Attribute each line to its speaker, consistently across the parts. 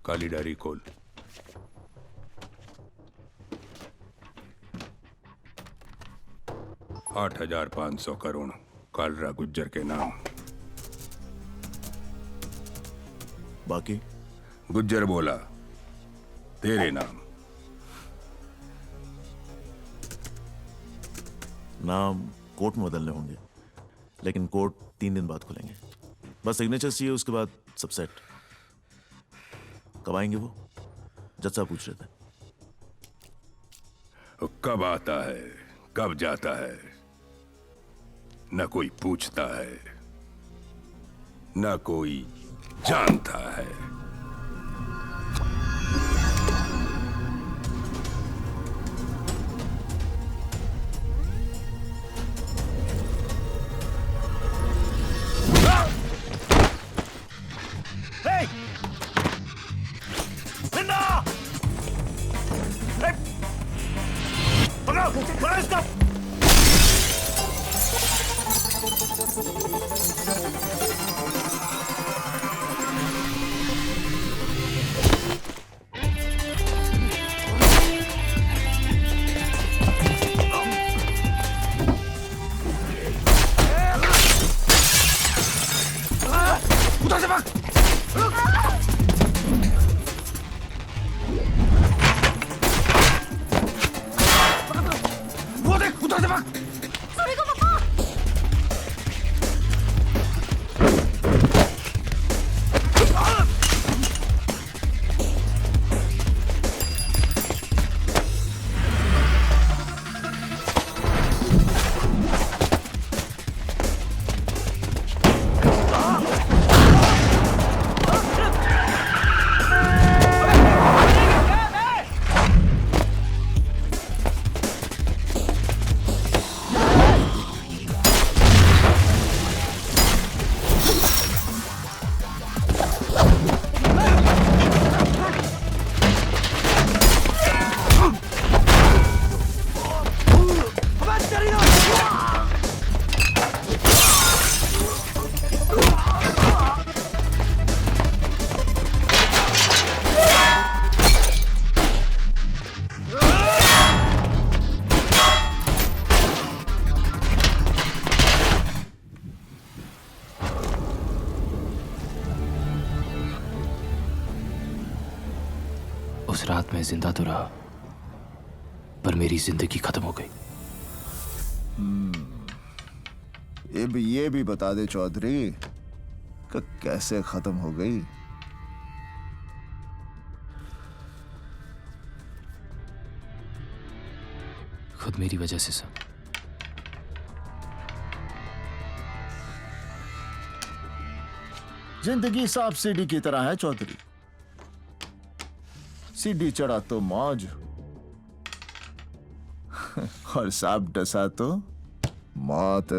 Speaker 1: काली diary खोल। $8,500 करोड़ कालरा गुज्जर के नाम।
Speaker 2: बाकी
Speaker 1: गुज्जर बोला तेरे नाम।
Speaker 2: नाम कोर्ट में बदलने होंगे, लेकिन कोर्ट 3 दिन बाद खुलेंगे। बस सिग्नेचर चाहिए, उसके बाद सब सेट। कब आएंगे वो? जज साहब पूछ रहे थे।
Speaker 1: कब आता है कब जाता है न कोई पूछता है न कोई जानता है।
Speaker 3: उस रात मैं जिंदा तो रहा, पर मेरी जिंदगी खत्म हो गई।
Speaker 4: ये भी बता दे चौधरी कि कैसे खत्म हो गई।
Speaker 3: खुद मेरी वजह से सब।
Speaker 4: जिंदगी सांप सीढ़ी की तरह है चौधरी। सीढ़ी चढ़ा तो मौज और सांप डसा तो मौत।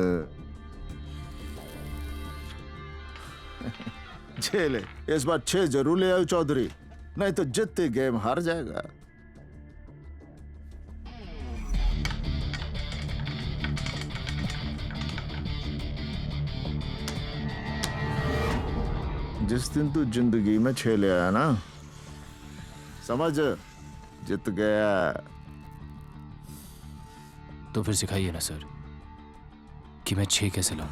Speaker 4: झेले इस बार 6 जरूर ले आओ चौधरी, नहीं तो जितने गेम हार जाएगा। जिस दिन तू जिंदगी में 6 ले आया ना, समझ जित गया।
Speaker 3: तो फिर सिखाइए ना सर कि मैं 6 कैसे लाऊं।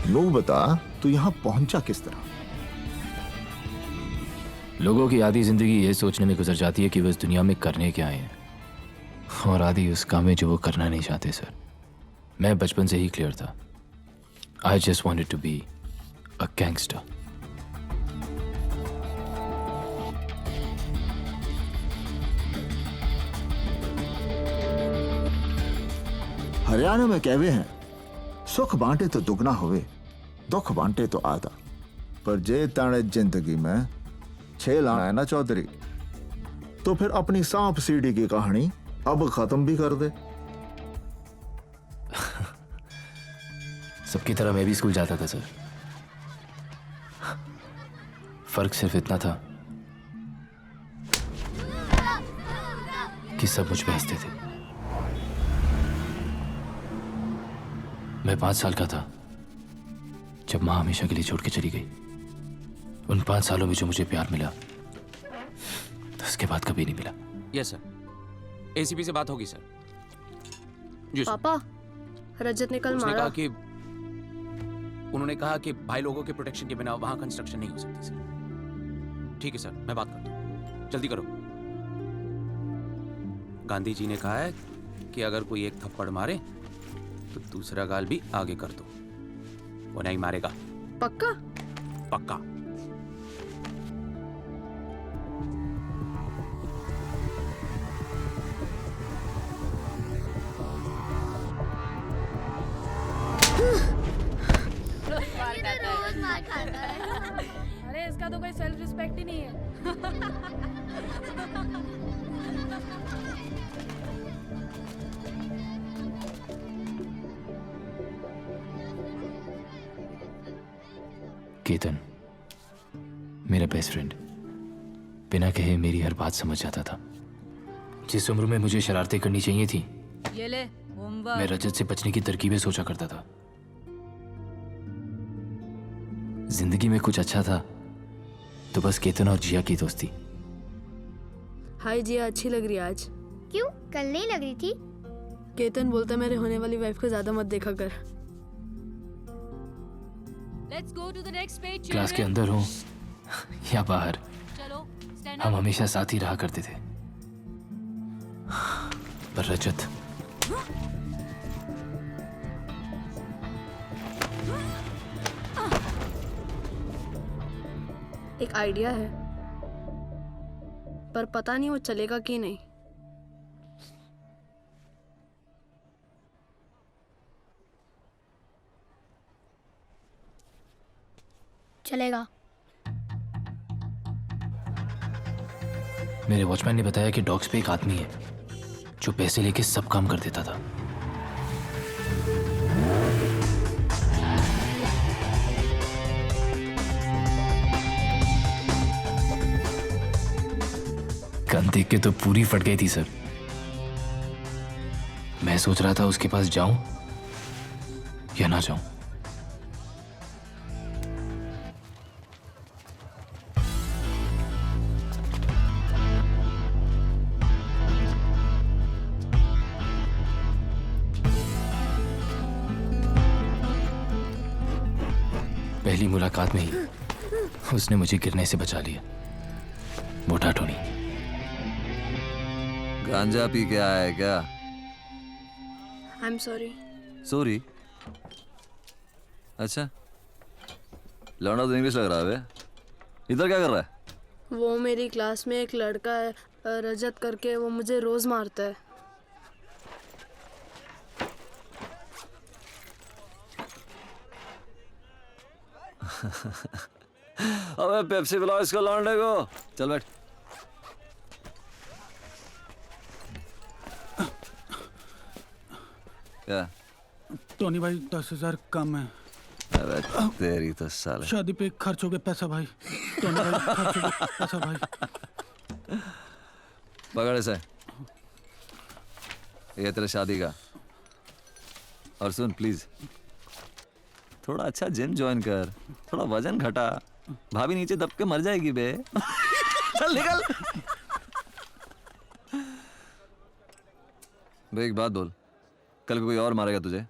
Speaker 4: नू बता, तू यहां पहुंचा किस तरह?
Speaker 3: लोगों की आधी जिंदगी ये सोचने में गुजर जाती है कि वे इस दुनिया में करने क्या आए हैं, और आधी उस काम में जो वो करना नहीं चाहते। सर मैं बचपन से ही क्लियर था। I just wanted to be a gangster.
Speaker 4: Haryana में कहवे हैं, सुख बांटे तो दुगना होवे, दुख बांटे तो आधा। पर जे ताने जिंदगी में 6 लाना है ना चौधरी, तो फिर अपनी सांप सीढ़ी की कहानी अब खत्म भी कर दे।
Speaker 3: सबकी तरह मैं भी स्कूल जाता था सर। फर्क सिर्फ इतना था कि सब मुझ पे हंसते थे। मैं 5 साल का था जब माँ हमेशा के लिए छोड़ के चली गई। उन 5 सालों में जो मुझे प्यार मिला, उसके बाद कभी नहीं मिला।
Speaker 5: यस सर, एसीपी से बात होगी सर। जी सर।
Speaker 6: पापा, रजत ने कल
Speaker 5: उसने
Speaker 6: मारा।
Speaker 5: कहा कि उन्होंने कहा कि भाई लोगों के प्रोटेक्शन के बिना वहां कंस्ट्रक्शन नहीं हो सकती सर। ठीक है सर, मैं बात करता हूँ, जल्दी करो। गांधी जी ने कहा है कि अगर कोई एक थप्पड़ मारे तो दूसरा गाल भी आगे कर दो, वो नहीं मारेगा।
Speaker 6: पक्का?
Speaker 5: पक्का।
Speaker 7: रोज मार खाता है।
Speaker 8: अरे इसका तो कोई सेल्फ रिस्पेक्ट ही नहीं है।
Speaker 3: केतन, मेरा बेस्ट फ्रेंड, बिना कहे मेरी हर बात समझ जाता था। जिस उम्र में मुझे शरारतें करनी चाहिए थी,
Speaker 8: ये ले
Speaker 3: मैं
Speaker 8: होमवर्क।
Speaker 3: रजत से बचने की तरकीबें सोचा करता था। जिंदगी में कुछ अच्छा था तो बस केतन और जिया की दोस्ती।
Speaker 6: हाय जिया, अच्छी लग रही है आज।
Speaker 7: क्यों, कल नहीं लग रही थी?
Speaker 6: केतन बोलता मेरे होने वाली वाइफ को ज्यादा मत देखा कर।
Speaker 8: Let's go to the next page.
Speaker 3: Class के अंदर हो या बाहर,
Speaker 8: चलो स्टैंड
Speaker 3: हम
Speaker 8: अप।
Speaker 3: हमेशा साथ ही रहा करते थे। पर रजत,
Speaker 6: एक आइडिया है, पर पता नहीं वो चलेगा कि नहीं।
Speaker 7: चलेगा।
Speaker 3: मेरे वॉचमैन ने बताया कि डॉग्स पे एक आदमी है जो पैसे लेके सब काम कर देता था। गन देख के तो पूरी फट गई थी सर। मैं सोच रहा था उसके पास जाऊं या ना जाऊं। पहली मुलाकात में ही उसने मुझे गिरने से बचा लिया। मोटा टोनी।
Speaker 9: गांजा पी के आया है क्या?
Speaker 6: I am sorry.
Speaker 9: सॉरी? अच्छा, लौंडा तो इंग्लिश लग रहा है बे। इधर क्या कर रहा है?
Speaker 6: वो मेरी क्लास में एक लड़का है रजत करके, वो मुझे रोज मारता है।
Speaker 9: अबे पेप्सी पिलाओ इसको लौंडे को। चल बैठ। क्या?
Speaker 10: टोनी भाई 10,000 कम है।
Speaker 9: अबे तेरी तो साले।
Speaker 10: शादी पे खर्च हो गया पैसा भाई। टोनी भाई खर्च हो गया पैसा भाई।
Speaker 9: पकड़ इसे। ये तेरे शादी का। और सुन प्लीज, थोड़ा अच्छा जिम ज्वाइन कर, थोड़ा वजन घटा। भाभी नीचे दब के मर जाएगी बे। चल निकल। बे एक बात बोल, कल को कोई और मारेगा तुझे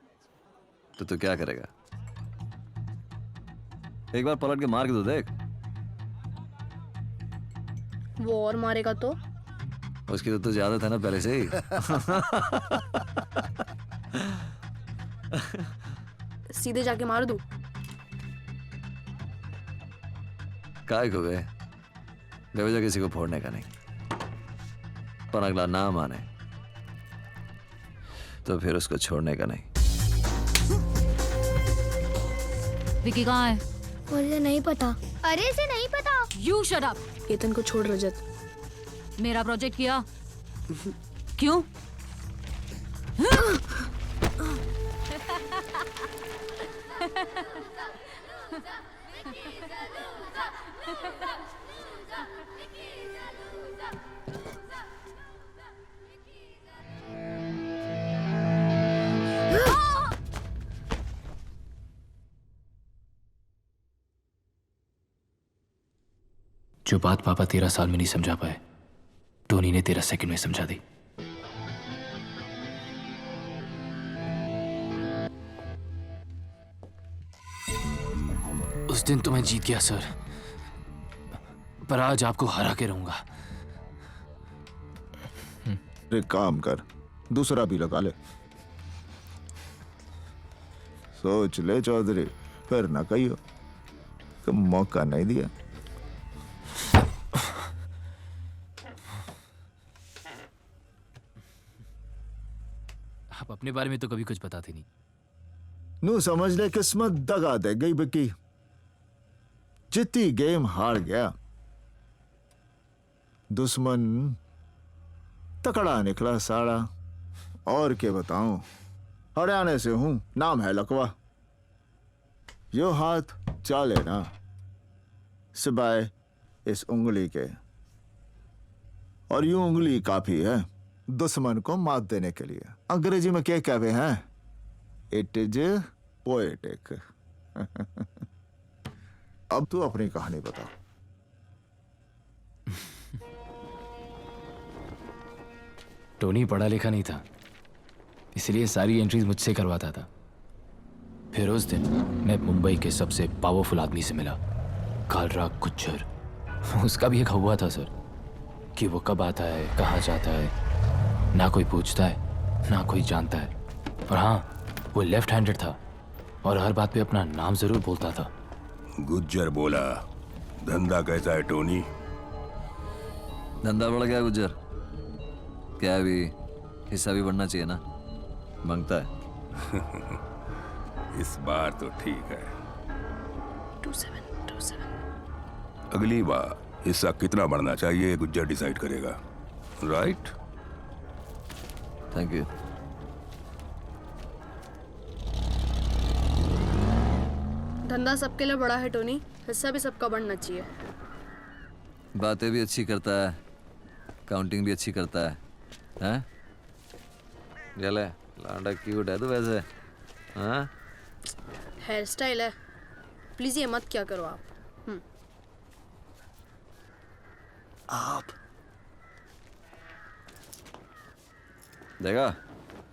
Speaker 9: तो तू क्या करेगा? एक बार पलट के मार के तो देख।
Speaker 6: वो और मारेगा तो?
Speaker 9: उसकी तो तुझे आदत है ना पहले से ही।
Speaker 6: सीधे जाके मार दूं?
Speaker 9: काय को बे, बेवजह किसी को फोड़ने का नहीं। पर अगला ना माने तो फिर उसको छोड़ने का नहीं।
Speaker 8: विकी कहाँ है?
Speaker 7: मुझे नहीं पता। अरे इसे नहीं पता।
Speaker 8: You shut up.
Speaker 6: केतन को छोड़ रजत।
Speaker 8: मेरा प्रोजेक्ट किया क्यों?
Speaker 3: जो बात पापा 13 साल में नहीं समझा पाए, टोनी ने 13 सेकंड में समझा दी। उस दिन तो मैं जीत गया सर, पर आज आपको हरा के रहूंगा।
Speaker 4: एक काम कर, दूसरा भी लगा ले। सोच ले चौधरी, फिर ना कहियो कि मौका नहीं दिया।
Speaker 3: आप अपने बारे में तो कभी कुछ बताते नहीं।
Speaker 4: नू समझ ले किस्मत दगा दे गई बिकी। जितनी गेम हार गया, दुश्मन तकड़ा निकला साड़ा। और क्या बताऊं, हरियाणा से हूं, नाम है लकवा। यो हाथ चाले ना सिवाय इस उंगली के, और यूं उंगली काफी है दुश्मन को मात देने के लिए। अंग्रेजी में क्या कहते हैं, इट इज पोएटिक। अब तू अपनी कहानी बता।
Speaker 3: टोनी पढ़ा लिखा नहीं था, इसलिए सारी एंट्रीज मुझसे करवाता था। फिर उस दिन मैं मुंबई के सबसे पावरफुल आदमी से मिला, कालराग गुज्जर। उसका भी एक हवा था सर, कि वो कब आता है, कहाँ जाता है, ना कोई पूछता है ना कोई जानता है। और हाँ, वो लेफ्ट हैंडेड था और हर बात पे अपना नाम जरूर बोलता था।
Speaker 1: गुज्जर बोला, धंधा कैसा है टोनी?
Speaker 9: धंधा बढ़ गया गुज्जर, क्या अभी हिस्सा भी बढ़ना चाहिए ना, मांगता है।
Speaker 1: इस बार तो ठीक है।
Speaker 6: 2727।
Speaker 1: अगली बार हिस्सा कितना बढ़ना चाहिए गुज्जर डिसाइड करेगा, राइट?
Speaker 9: Thank you.
Speaker 6: धंधा सबके लिए बड़ा है टोनी, हिस्सा भी सबका बढ़ना चाहिए।
Speaker 9: बातें भी अच्छी करता है, काउंटिंग भी अच्छी करता है, हैं? जले लांडा क्यूट है तो वैसे, हाँ?
Speaker 6: हेयर स्टाइल है, प्लीज ये मत क्या करो आप।
Speaker 9: देखा,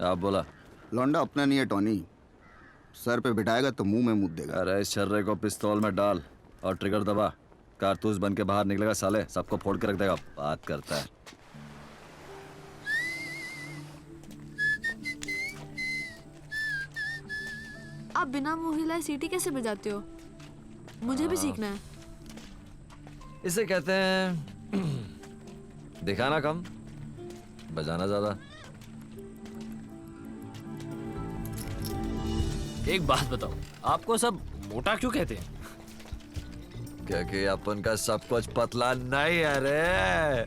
Speaker 9: आप बोला।
Speaker 11: लौंडा अपना नहीं है टोनी, सर पे बिठाएगा तो मुंह में मुद देगा।
Speaker 9: अरे इस छर्रे को पिस्तौल में डाल और ट्रिगर दबा, कारतूस बन के बाहर निकलेगा साले, सबको फोड़ के रख देगा। बात करता है।
Speaker 8: आप बिना मुंह हिलाए सीटी कैसे बजाते हो? मुझे भी सीखना है।
Speaker 9: इसे कहते हैं दिखाना कम, बजाना ज्यादा।
Speaker 3: एक बात बताओ, आपको सब मोटा क्यों कहते हैं?
Speaker 9: क्योंकि अपन का सब कुछ पतला नहीं है रे।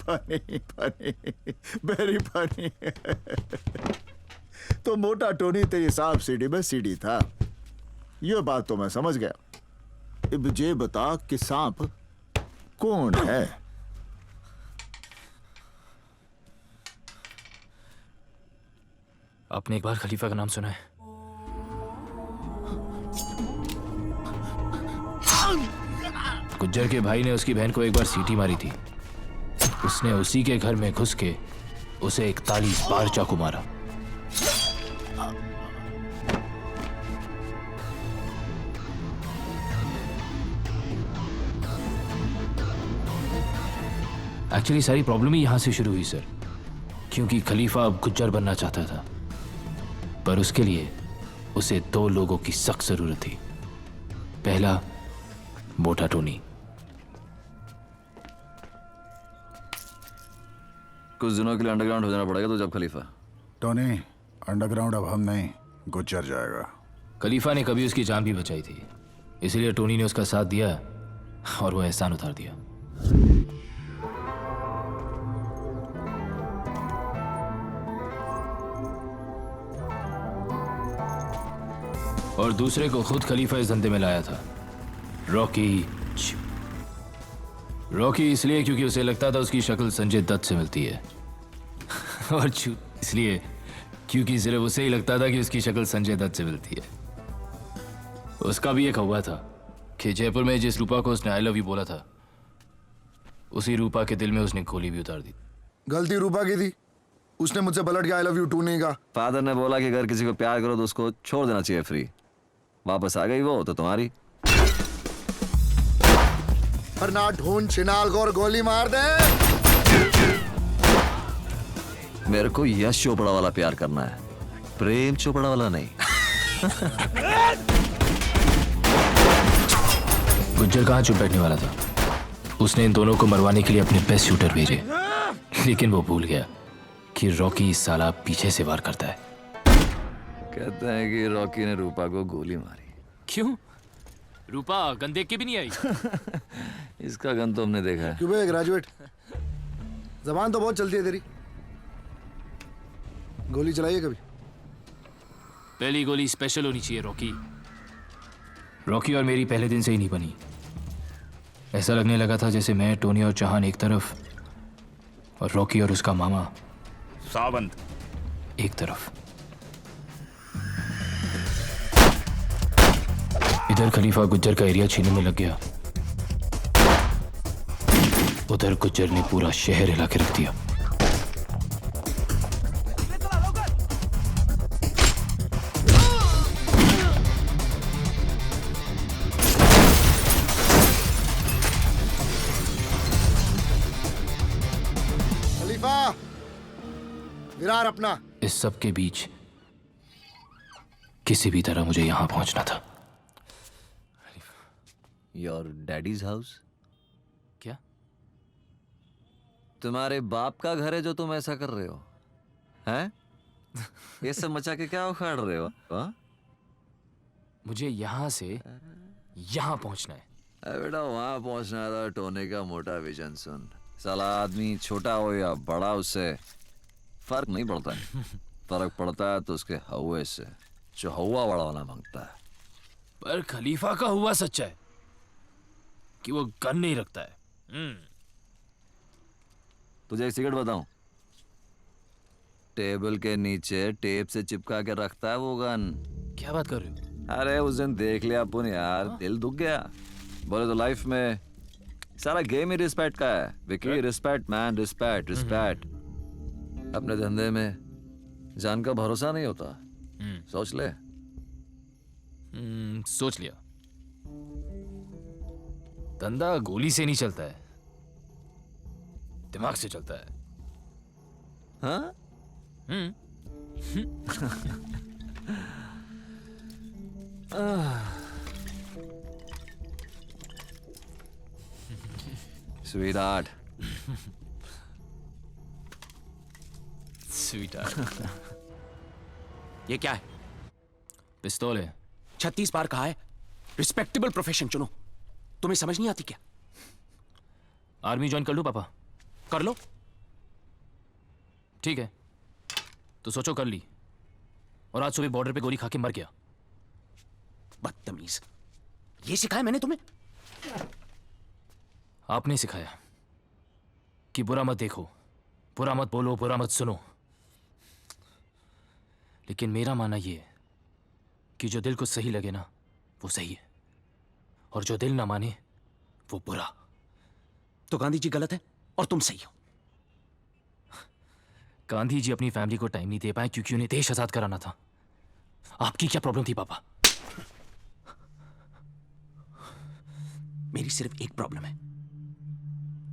Speaker 4: Funny funny, very funny. तो मोटा टोनी तेरी सांप सीढ़ी में सीढ़ी था, ये बात तो मैं समझ गया। अब ये बता कि सांप कौन है?
Speaker 3: आपने एक बार खलीफा का नाम सुना है? गुज्जर के भाई ने उसकी बहन को एक बार सीटी मारी थी। उसने उसी के घर में घुस के उसे 41 बार चाकू मारा। एक्चुअली सारी प्रॉब्लम ही यहां से शुरू हुई सर, क्योंकि खलीफा अब गुज्जर बनना चाहता था, पर उसके लिए उसे 2 लोगों की सख्त जरूरत थी। पहला, मोटा टोनी।
Speaker 9: कुछ दिनों के लिए अंडरग्राउंड हो जाना पड़ेगा तो जब खलीफा।
Speaker 10: टोनी, अंडरग्राउंड अब हम नहीं, गुज्जर जाएगा।
Speaker 3: खलीफा ने कभी उसकी जान भी बचाई थी, इसलिए टोनी ने उसका साथ दिया और वो एहसान उतार दिया। और दूसरे को खुद खलीफा इस धंधे में लाया था, रॉकी। रॉकी इसलिए क्योंकि उसे लगता था उसकी शक्ल संजय दत्त से मिलती है, और चू इसलिए क्योंकि सिर्फ उसे ही लगता था कि उसकी शक्ल संजय दत्त से मिलती है। उसका भी एक हवा था कि जयपुर में जिस रूपा को उसने आई लव यू बोला था, उसी रूपा के दिल में उसने गोली भी उतार दी।
Speaker 12: गलती रूपा की थी, उसने मुझसे पलट के आई लव यू टू नहीं कहा।
Speaker 9: फादर ने बोला कि अगर किसी को प्यार करो तो उसको छोड़ देना चाहिए फ्री। वापस आ गई वो तो तुम्हारी।
Speaker 12: वरना ढूंढ छिनाल को और गोली मार दे।
Speaker 9: मेरे को यश चोपड़ा वाला प्यार करना है, प्रेम चोपड़ा वाला नहीं।
Speaker 3: गुज्जर कहाँ चुप बैठने वाला था। उसने इन दोनों को मरवाने के लिए अपने बेस्ट शूटर भेजे, लेकिन वो भूल गया कि रॉकी साला पीछे से वार करता है।
Speaker 9: कहते हैं कि रॉकी ने रूपा को गोली मारी।
Speaker 3: क्यों? रूपा गन देख के भी नहीं आई।
Speaker 9: इसका गन तो हमने देखा है।
Speaker 12: क्यों बे ग्रेजुएट, जबान तो बहुत चलती है तेरी। गोली चलाइए कभी।
Speaker 3: पहली गोली स्पेशल होनी चाहिए रॉकी। रॉकी और मेरी पहले दिन से ही नहीं बनी। ऐसा लगने लगा था जैसे मैं, टोनी और चौहान एक तरफ और रॉकी और उसका मामा
Speaker 1: सावंत
Speaker 3: एक तरफ। इधर खलीफा गुज्जर का एरिया छीनने में लग गया, उधर गुज्जर ने पूरा शहर हिला के रख दिया।
Speaker 12: खलीफा, विरार अपना।
Speaker 3: इस सब के बीच किसी भी तरह मुझे यहां पहुंचना था।
Speaker 9: Your daddies house?
Speaker 3: क्या?
Speaker 9: तुम्हारे बाप का घर है जो तुम ऐसा कर रहे हो, हैं? ये सब मचा के क्या उखाड़ रहे हो? हाँ?
Speaker 3: मुझे यहां से यहां पहुंचना है।
Speaker 9: बेटा वहां पहुंचना था। टोने का मोटा विजन सुन। साला आदमी छोटा हो या बड़ा, उससे फर्क नहीं पड़ता है। फर्क पड़ता है तो उसके हवा से, जो हवा बड़ा होना मांगता है।
Speaker 3: पर खलीफा का हुआ सच्चा है कि वो गन नहीं रखता है।
Speaker 9: तुझे एक सिगरेट बताऊं? टेबल के नीचे टेप से चिपका के रखता है वो गन।
Speaker 3: क्या बात कर रहे हो?
Speaker 9: अरे उस दिन देख लिया अपन यार, दिल दुख गया। बोले तो लाइफ में सारा गेम ही रिस्पेक्ट का है Vicky. Respect man, respect respect. अपने धंधे में जान का भरोसा नहीं होता। सोच ले।
Speaker 3: सोच लिया। धंधा गोली से नहीं चलता है, दिमाग से चलता है।
Speaker 9: हाँ? Sweetheart.
Speaker 3: Sweetheart.
Speaker 5: ये क्या है?
Speaker 3: पिस्तौल है।
Speaker 5: 36 बार कहा है रिस्पेक्टेबल प्रोफेशन चुनो। तुम्हें समझ नहीं आती क्या?
Speaker 3: आर्मी ज्वाइन कर लूं पापा?
Speaker 5: कर लो।
Speaker 3: ठीक है, तो सोचो कर ली, और आज सुबह बॉर्डर पे गोली खा के मर गया।
Speaker 5: बदतमीज, ये सिखाया मैंने तुम्हें?
Speaker 3: आपने सिखाया कि बुरा मत देखो, बुरा मत बोलो, बुरा मत सुनो। लेकिन मेरा मानना यह है कि जो दिल को सही लगे ना, वो सही है, और जो दिल ना माने वो बुरा।
Speaker 5: तो गांधी जी गलत है और तुम सही हो।
Speaker 3: गांधी जी अपनी फैमिली को टाइम नहीं दे पाए क्योंकि उन्हें देश आजाद कराना था। आपकी क्या प्रॉब्लम थी पापा?
Speaker 5: मेरी सिर्फ एक प्रॉब्लम है,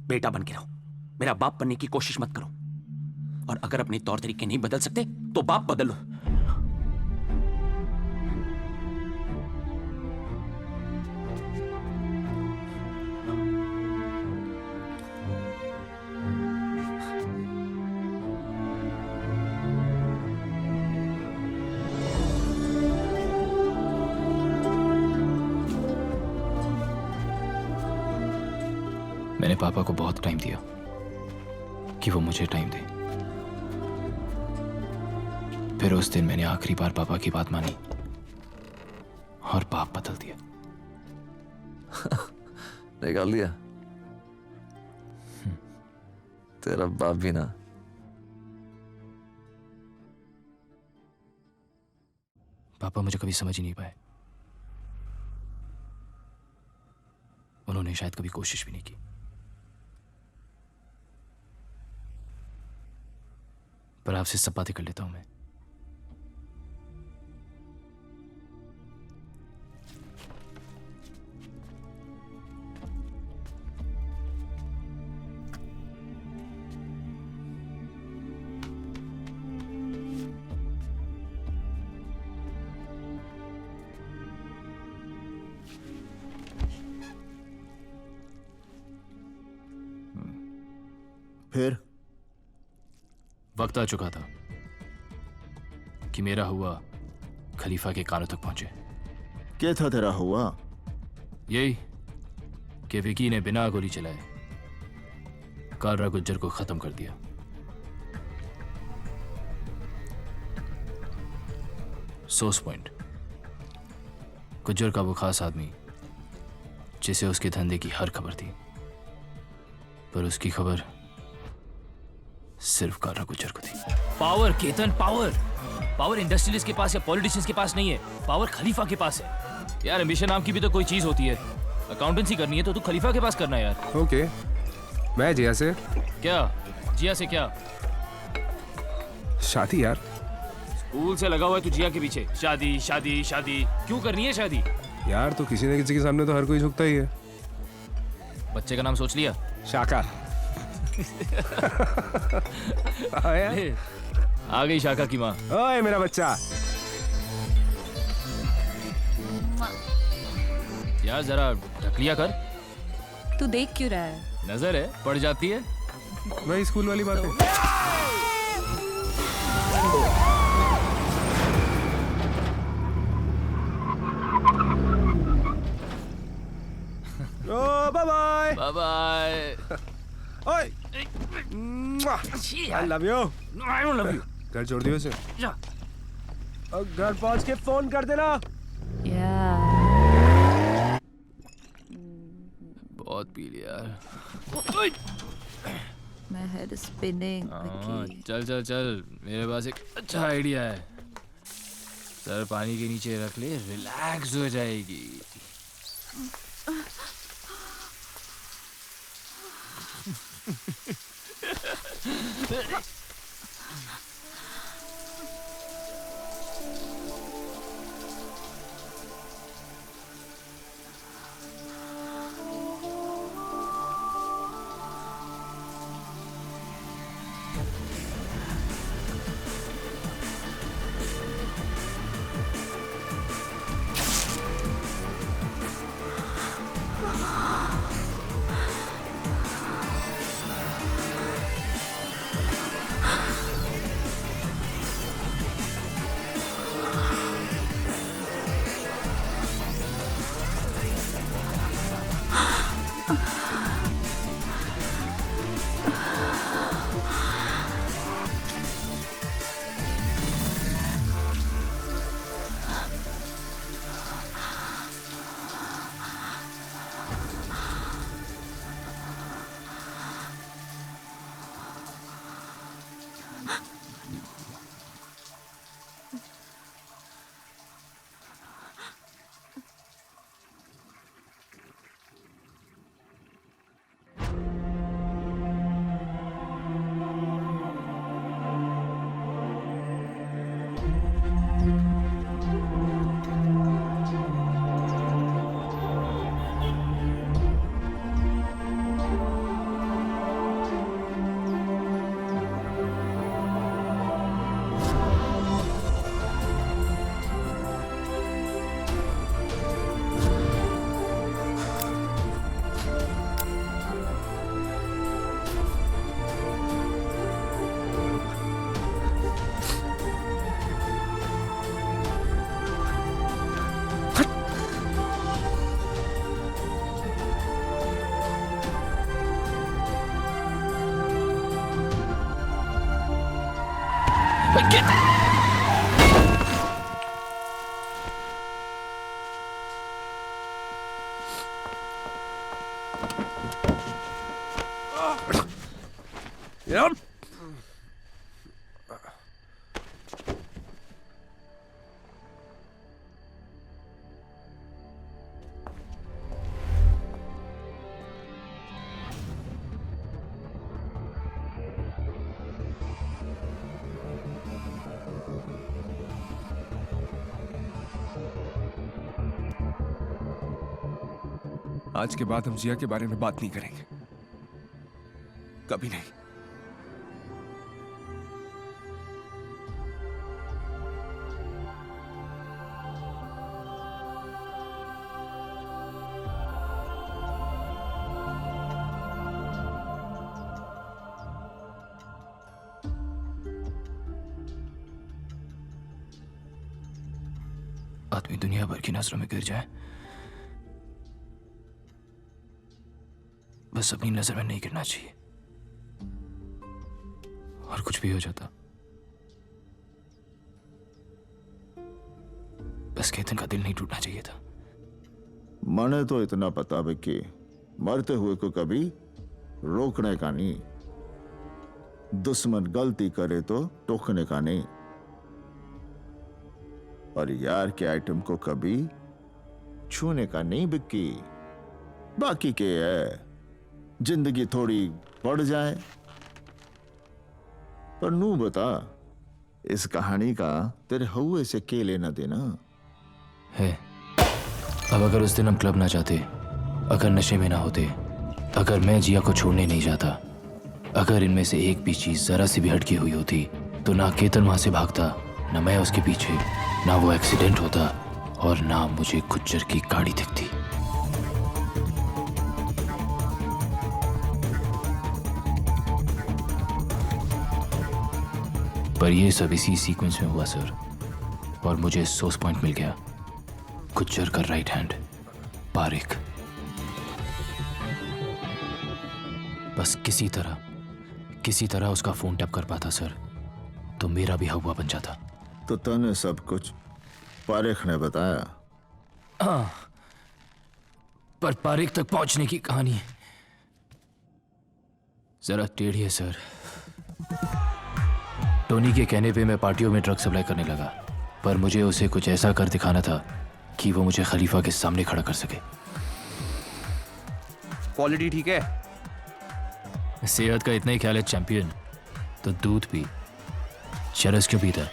Speaker 5: बेटा बन के रहो, मेरा बाप बनने की कोशिश मत करो। और अगर अपने तौर तरीके नहीं बदल सकते तो बाप बदल लो।
Speaker 3: मैंने पापा को बहुत टाइम दिया कि वो मुझे टाइम दे। फिर उस दिन मैंने आखिरी बार पापा की बात मानी और बाप बदल दिया।
Speaker 9: निकाल दिया तेरा बाप भी ना।
Speaker 3: पापा मुझे कभी समझ ही नहीं पाए। उन्होंने शायद कभी कोशिश भी नहीं की। पर आपसे सब बातें कर लेता हूं मैं।
Speaker 4: फिर
Speaker 3: वक्त आ चुका था कि मेरा हुआ खलीफा के कानों तक पहुंचे।
Speaker 4: क्या था तेरा हुआ?
Speaker 3: यही कि विकी ने बिना गोली चलाए कालरा गुज्जर को खत्म कर दिया। सोर्स पॉइंट, गुज्जर का वो खास आदमी जिसे उसके धंधे की हर खबर थी, पर उसकी खबर सिर्फ कालरा गुज्जर को थी। पावर केतन, पावर इंडस्ट्रियलिस्ट के पास या पॉलिटिशियंस के पास नहीं है, पावर खलीफा के पास है। यार एम्बिशन नाम की भी तो कोई चीज होती है। अकाउंटेंसी करनी है तो तू खलीफा के पास करना है यार।
Speaker 13: ओके, मैं जिया से।
Speaker 3: क्या जिया से? क्या
Speaker 13: शादी यार?
Speaker 3: स्कूल से लगा हुआ है तू जिया के पीछे। शादी शादी शादी क्यों करनी है शादी?
Speaker 13: यार तो किसी न किसी के सामने तो हर कोई झुकता ही है।
Speaker 3: बच्चे का नाम सोच लिया?
Speaker 13: शाका।
Speaker 3: आ गई शाका की माँ।
Speaker 13: ओए मेरा बच्चा।
Speaker 3: यार जरा ढक लिया कर।
Speaker 8: तू देख क्यों रहा है?
Speaker 3: नजर है पड़ जाती है।
Speaker 13: वही स्कूल वाली बात है। Oh bye bye.
Speaker 3: Bye bye.
Speaker 13: ओए I love you.
Speaker 3: I don't love you.
Speaker 13: घर छोड़ दियो इसे। और घर पहुंच के फोन कर देना।
Speaker 3: बहुत पी लिया यार।
Speaker 8: My head is spinning.
Speaker 3: चल चल चल, मेरे पास एक अच्छा आइडिया है। सर पानी के नीचे रख ले, रिलैक्स हो जाएगी।
Speaker 13: Yep. आज के बाद हम जिया के बारे में बात नहीं करेंगे, कभी नहीं।
Speaker 3: आदमी दुनिया भर की नजरों में गिर जाए, बस अपनी नजर में नहीं गिरना चाहिए। और कुछ भी हो जाता, बस केतन का दिल नहीं टूटना चाहिए था।
Speaker 4: मने तो इतना पता है कि मरते हुए को कभी रोकने का नहीं, दुश्मन गलती करे तो टोकने का नहीं, और यार के आइटम को कभी छूने का नहीं बिक्की। बाकी के है जिंदगी थोड़ी बढ़ जाए। पर नू बता, इस कहानी का तेरे हुए से के लेना देना
Speaker 3: है। अब अगर उस दिन हम क्लब ना जाते, अगर नशे में ना होते, अगर मैं जिया को छोड़ने नहीं जाता, अगर इनमें से एक भी चीज जरा सी भी हटकी हुई होती, तो ना केतन वहां से भागता, ना मैं उसके पीछे, ना वो एक्सीडेंट होता, और ना मुझे गुज्जर की गाड़ी दिखती। पर ये सब इसी सीक्वेंस में हुआ सर, और मुझे सोर्स पॉइंट मिल गया, गुज्जर का राइट हैंड पारिक। बस किसी तरह उसका फोन टैप कर पाता सर, तो मेरा भी हवा बन जाता।
Speaker 4: तो तने सब कुछ पारिक ने बताया?
Speaker 3: हाँ, पर पारिक तक पहुंचने की कहानी जरा टेढ़ी है सर। टोनी के कहने पे मैं पार्टियों में ड्रग सप्लाई करने लगा, पर मुझे उसे कुछ ऐसा कर दिखाना था कि वो मुझे खलीफा के सामने खड़ा कर सके।
Speaker 5: क्वालिटी ठीक है?
Speaker 3: सेहत का इतना ही ख्याल है चैंपियन, तो दूध पी, चरस क्यों पीता?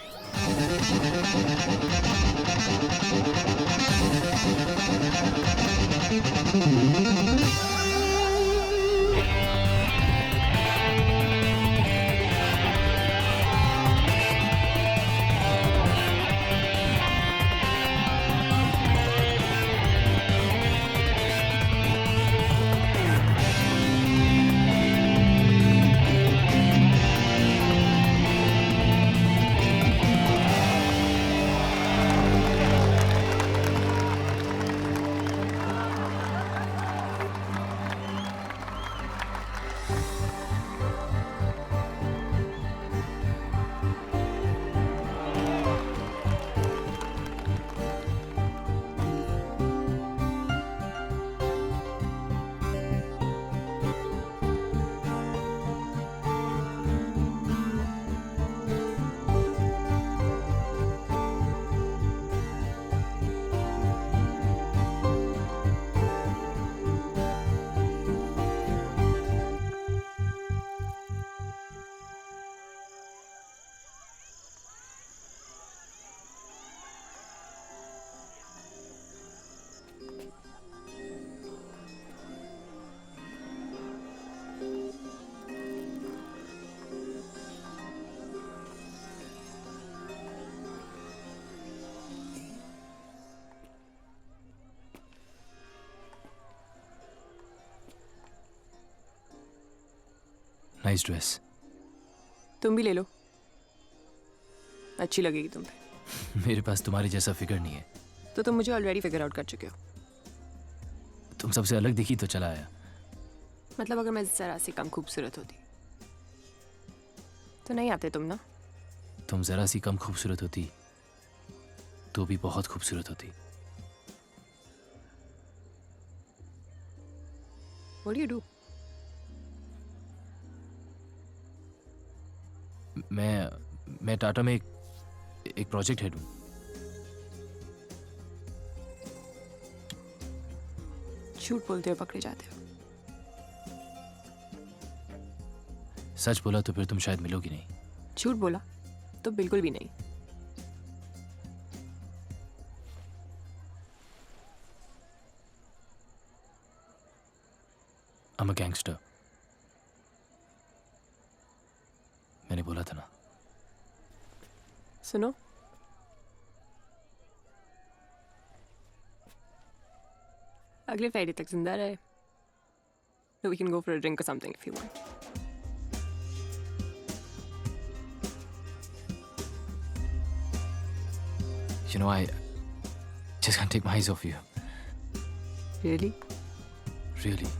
Speaker 3: Nice dress.
Speaker 14: तुम भी ले लो, अच्छी लगेगी तुम पे।
Speaker 3: मेरे पास तुम्हारे जैसा फिगर नहीं है।
Speaker 14: तो तुम मुझे ऑलरेडी फिगर आउट कर चुके हो।
Speaker 3: तुम सबसे अलग दिखी तो चला आया।
Speaker 14: मतलब अगर मैं जरा सी कम खूबसूरत होती तो नहीं आते तुम ना।
Speaker 3: तुम जरा सी कम खूबसूरत होती तो भी बहुत खूबसूरत होती।
Speaker 14: What do you do?
Speaker 3: मैं टाटा में एक प्रोजेक्ट हेड हूं।
Speaker 14: झूठ बोलते हो पकड़े जाते हो।
Speaker 3: सच बोला तो फिर तुम शायद मिलोगी नहीं।
Speaker 14: झूठ बोला तो बिल्कुल भी नहीं।
Speaker 3: I'm a gangster. मैंने बोला था ना।
Speaker 14: सुनो, अगले फ्राइडे तक जिंदा रहे। So we can go for a drink or something if you want.
Speaker 3: You know, I just can't take my eyes off you.
Speaker 14: Really?
Speaker 3: Really,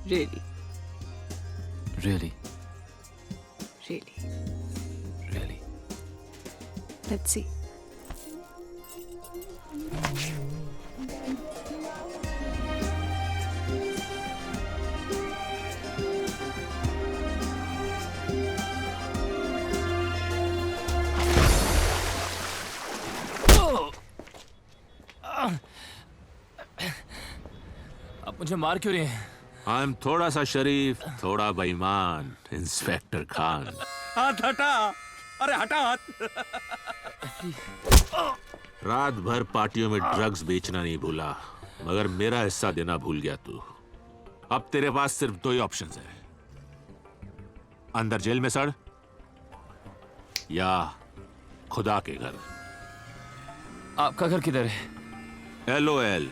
Speaker 14: Really?
Speaker 3: really,
Speaker 14: Really?
Speaker 3: really.
Speaker 14: Let's see.
Speaker 3: आप मुझे मार क्यों रहे हैं?
Speaker 15: I am थोड़ा सा शरीफ, थोड़ा बेईमान, इंस्पेक्टर खान।
Speaker 13: हाथ हटा, अरे हटा हाथ।
Speaker 15: रात भर पार्टियों में ड्रग्स बेचना नहीं भूला, मगर मेरा हिस्सा देना भूल गया तू। अब तेरे पास सिर्फ दो ही ऑप्शंस हैं, अंदर जेल में सड़ या खुदा के घर।
Speaker 3: आपका घर किधर है?
Speaker 15: LOL,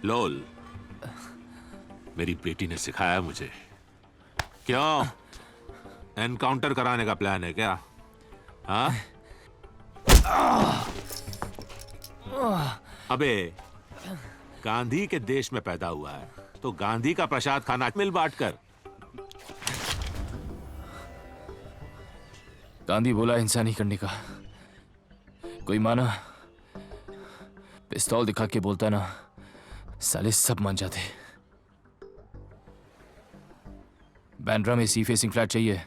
Speaker 15: लोल। मेरी बेटी ने सिखाया मुझे। क्यों, एनकाउंटर कराने का प्लान है क्या? हाँ? अबे, गांधी के देश में पैदा हुआ है तो गांधी का प्रसाद खाना मिल बांट कर।
Speaker 3: गांधी बोला हिंसा नहीं करने का। कोई माना? पिस्तौल दिखा के बोलता ना, साले सब मान जाते। बैंड्रा में सी फेसिंग फ्लैट चाहिए।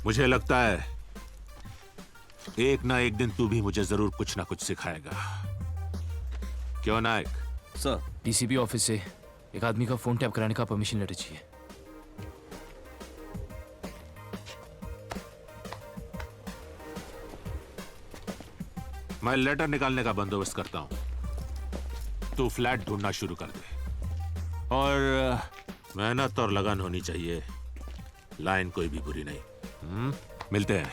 Speaker 15: मुझे लगता है एक ना एक दिन तू भी मुझे जरूर कुछ ना कुछ सिखाएगा। क्यों नायक?
Speaker 5: सर,
Speaker 3: डीसीपी ऑफिस से एक आदमी का फोन टैप कराने का परमिशन लेटर चाहिए।
Speaker 15: मैं लेटर निकालने का बंदोबस्त करता हूं, तू फ्लैट ढूंढना शुरू कर दे। और मेहनत और लगन होनी चाहिए, लाइन कोई भी बुरी नहीं। मिलते हैं।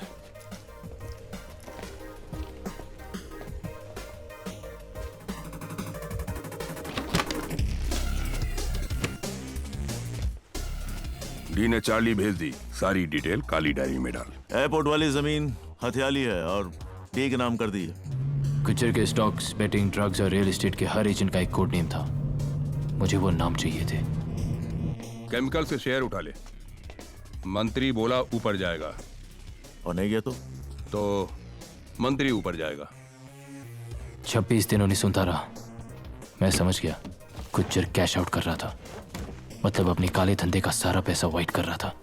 Speaker 1: डी ने चार्ली भेज दी, सारी डिटेल काली डायरी में डाल।
Speaker 2: एयरपोर्ट वाली जमीन हथियाली है और डी के नाम कर दी है।
Speaker 3: गुज्जर के स्टॉक्स, बेटिंग, ड्रग्स और रियल एस्टेट के हर एजेंट का एक कोड नेम था। मुझे वो नाम चाहिए थे।
Speaker 1: केमिकल से शेयर उठा ले। मंत्री बोला ऊपर जाएगा,
Speaker 2: और नहीं गया तो
Speaker 1: मंत्री ऊपर जाएगा।
Speaker 3: 26 दिन उन्हें सुनता रहा। मैं समझ गया, गुज्जर कैश आउट कर रहा था, मतलब अपने काले धंधे का सारा पैसा वाइट कर रहा था।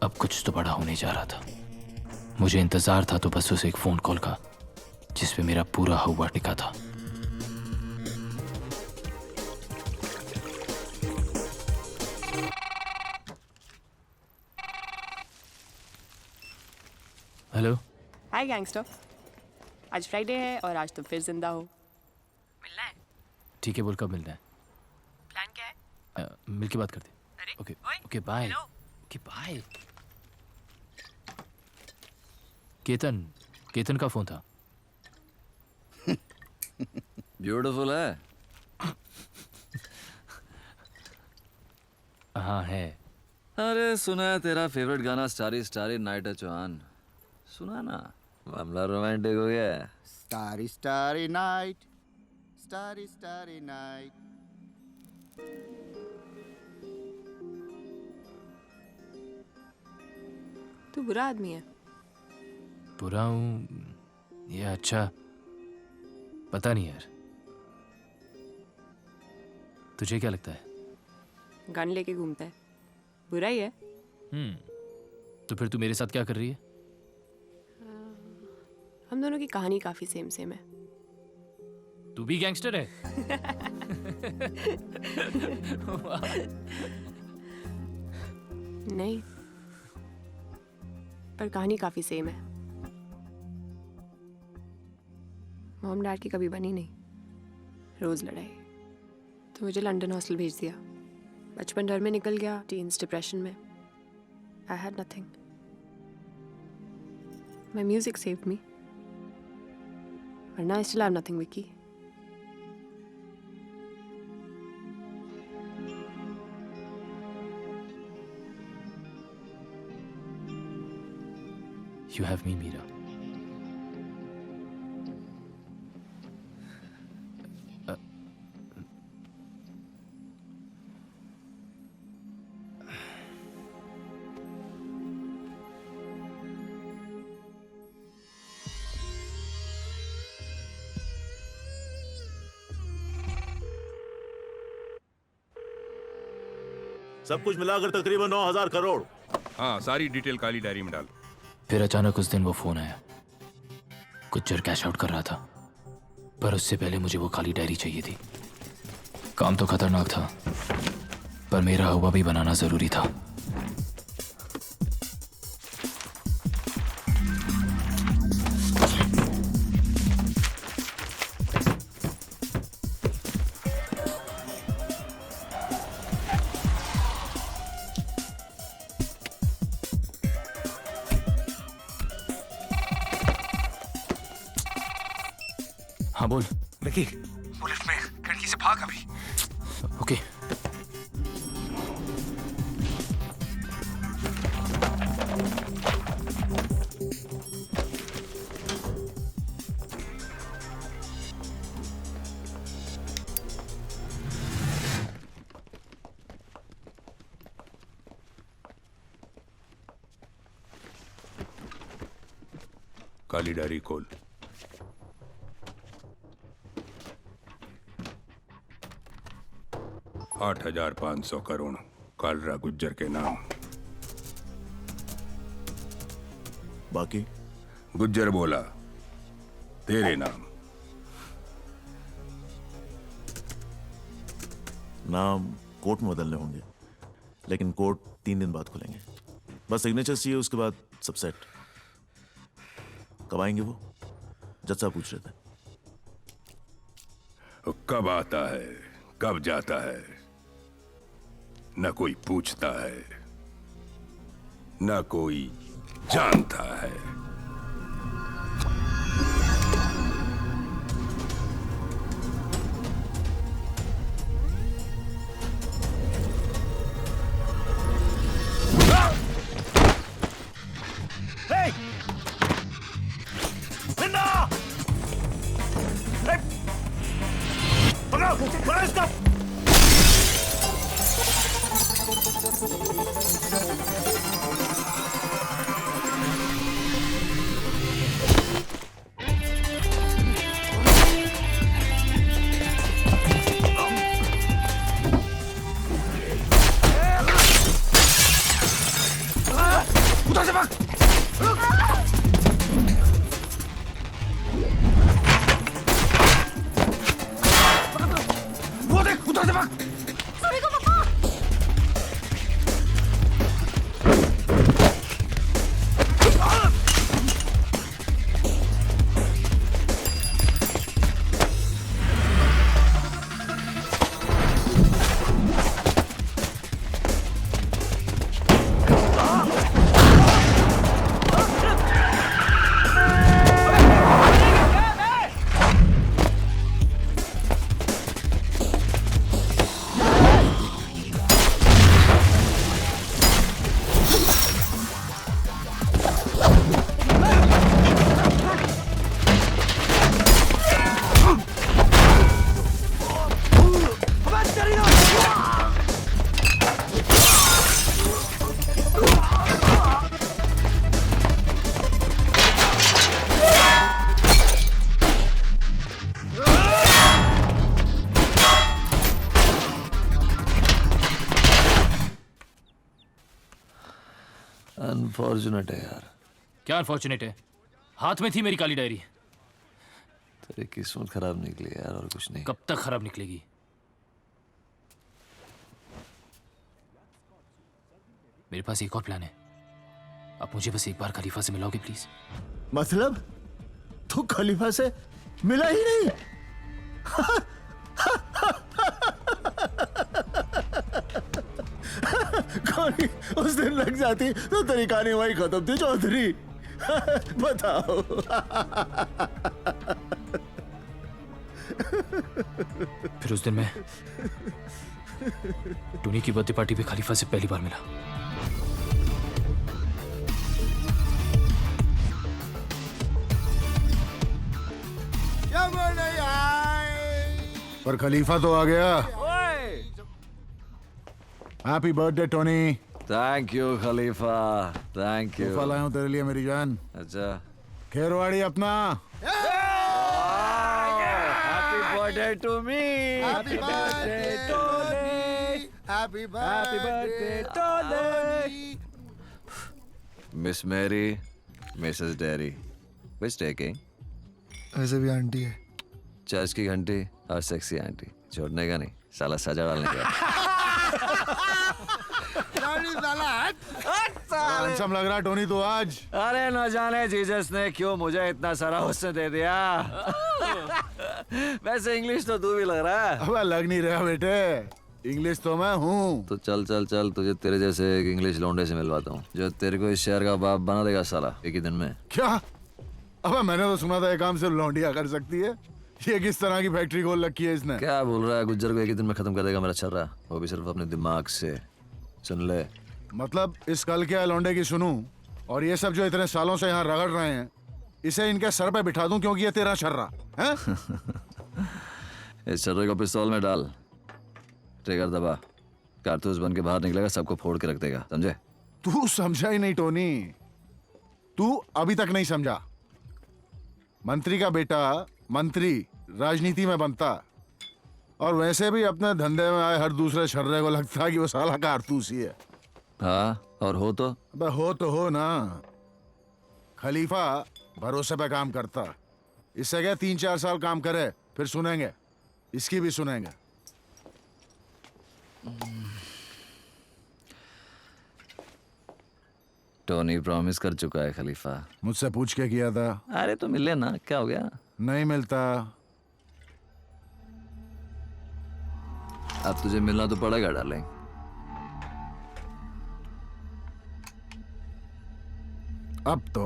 Speaker 3: अब कुछ तो बड़ा होने जा रहा था। मुझे इंतजार था तो बस उसे एक फोन कॉल का, जिसपे मेरा पूरा हुआ टिका था। हेलो।
Speaker 14: हाय गैंगस्टर, आज फ्राइडे है और आज तुम फिर जिंदा हो। मिलना है?
Speaker 3: ठीक है, बोल कब मिलना है?
Speaker 14: प्लान क्या है?
Speaker 3: मिल के बात करते। Okay okay bye. Okay bye. Ketan का फोन था।
Speaker 9: ब्यूटीफुल है।
Speaker 3: हाँ है।
Speaker 9: अरे सुना है तेरा फेवरेट गाना स्टारी स्टारी नाइट है चौहान, सुना ना, मामला रोमांटिक हो गया है।
Speaker 11: Starry starry night, starry starry night.
Speaker 14: तू बुरा आदमी है।
Speaker 3: बुरा हूँ या अच्छा पता नहीं यार। तुझे क्या लगता है?
Speaker 14: गन लेके घूमता है, बुरा ही है।
Speaker 3: तो फिर तू मेरे साथ क्या कर रही है?
Speaker 14: हम दोनों की कहानी काफी सेम सेम है।
Speaker 3: तू भी गैंगस्टर है?
Speaker 14: नहीं, पर कहानी काफी सेम है। मॉम डैड की कभी बनी नहीं, रोज लड़ाई। तो मुझे लंदन हॉस्टल भेज दिया। बचपन डर में निकल गया, टीन्स डिप्रेशन में। I had nothing. My music saved me, वरना I still have nothing Vicky.
Speaker 3: You have me, Meera.
Speaker 2: सब कुछ मिलाकर तकरीबन 9,000 करोड़।
Speaker 1: हाँ, सारी डिटेल काली डायरी में डाल।
Speaker 3: फिर अचानक उस दिन वो फोन आया। गुज्जर कैश आउट कर रहा था, पर उससे पहले मुझे वो काली डायरी चाहिए थी। काम तो खतरनाक था, पर मेरा हुआ भी बनाना जरूरी था। हाँ बोल।
Speaker 10: विकी, वो लिफ्ट में, खिड़की से भाग अभी।
Speaker 3: ओके।
Speaker 1: काली डायरी खोल। $8,500 करोड़ कालरा गुज्जर के नाम।
Speaker 2: बाकी
Speaker 1: गुज्जर बोला तेरे नाम।
Speaker 2: नाम कोर्ट में बदलने होंगे, लेकिन कोर्ट 3 दिन बाद खुलेंगे। बस सिग्नेचर चाहिए, उसके बाद सब सेट। कब आएंगे वो? जज साहब पूछ रहे थे।
Speaker 1: कब आता है, कब जाता है, न कोई पूछता है, न कोई जानता है।
Speaker 9: अनफॉर्चुनेट है यार।
Speaker 3: क्या अनफॉर्चुनेट है? हाथ में थी मेरी काली डायरी।
Speaker 9: तेरी किस्मत खराब निकली यार, और कुछ नहीं।
Speaker 3: कब तक खराब निकलेगी? मेरे पास एक और प्लान है। आप मुझे बस एक बार खलीफा से मिलाओगे प्लीज?
Speaker 4: मतलब तू खलीफा से मिला ही नहीं। कहानी उस दिन लग जाती तो तेरी कहानी वही खत्म थी चौधरी। बताओ।
Speaker 3: फिर उस दिन मैं टोनी की बर्थडे पार्टी पे खलीफा से पहली बार मिला।
Speaker 12: पर खलीफा तो आ गया। Happy birthday Tony.
Speaker 9: Thank you Khalifa, thank you.
Speaker 12: तोहफा लाया हूं तेरे लिए मेरी जान।
Speaker 9: अच्छा,
Speaker 12: खेरवाड़ी अपना।
Speaker 9: Happy birthday to me.
Speaker 12: Happy birthday Tony. Happy birthday Tony.
Speaker 9: Miss Mary, Mrs Derry, which taking?
Speaker 12: ऐसे भी आंटी है।
Speaker 9: चर्च की घंटी और सेक्सी आंटी, छोड़ने का नहीं, साला सजा डालने का।
Speaker 12: हैंडसम लग रहा टोनी तो आज।
Speaker 9: अरे न जाने जीसस ने क्यों मुझे इतना सारा हुस्न दे दिया। वैसे इंग्लिश तो तू भी लग रहा है।
Speaker 12: अब लग नहीं रहा बेटे, इंग्लिश तो मैं हूँ।
Speaker 9: तो चल चल चल, तुझे तेरे जैसे एक इंग्लिश लौंडे से मिलवाता हूँ जो तेरे को इस शहर का बाप बना देगा साला एक ही दिन में।
Speaker 12: क्या? अब मैंने तो सुना था ये काम सिर्फ लौंडिया कर सकती है। ये किस तरह की फैक्ट्री खोल रखी है इसने?
Speaker 9: क्या बोल रहा है? गुज्जर को एक ही दिन में खत्म कर देगा मेरा छर्रा, वो भी सिर्फ अपने दिमाग से। सुन ले,
Speaker 12: मतलब इस कल के लौंडे की सुनूं और ये सब जो इतने सालों से यहाँ रगड़ रहे हैं, इसे इनके सर पे बिठा दूं क्योंकि ये तेरा छर्रा है।
Speaker 9: इस छर्रे को पिस्तौल में डाल, ट्रिगर दबा, कारतूस बन के बाहर निकलेगा, सबको फोड़ के रख देगा, समझे?
Speaker 12: तू समझा ही नहीं टोनी, तू अभी तक नहीं समझा। मंत्री का बेटा मंत्री राजनीति में बनता, और वैसे भी अपने धंधे में आए हर दूसरे छर्रे को लगता है कि वो साला कारतूस ही है।
Speaker 9: हाँ, और हो तो?
Speaker 12: अबे हो तो हो ना। खलीफा भरोसे पे काम करता, इससे क्या 3-4 साल काम करे फिर सुनेंगे, इसकी भी सुनेंगे।
Speaker 9: टोनी प्रॉमिस कर चुका है खलीफा।
Speaker 12: मुझसे पूछ के किया था।
Speaker 9: अरे तो मिले ना, क्या हो गया?
Speaker 12: नहीं मिलता।
Speaker 9: अब तुझे मिलना तो पड़ेगा डार्लिंग।
Speaker 12: अब तो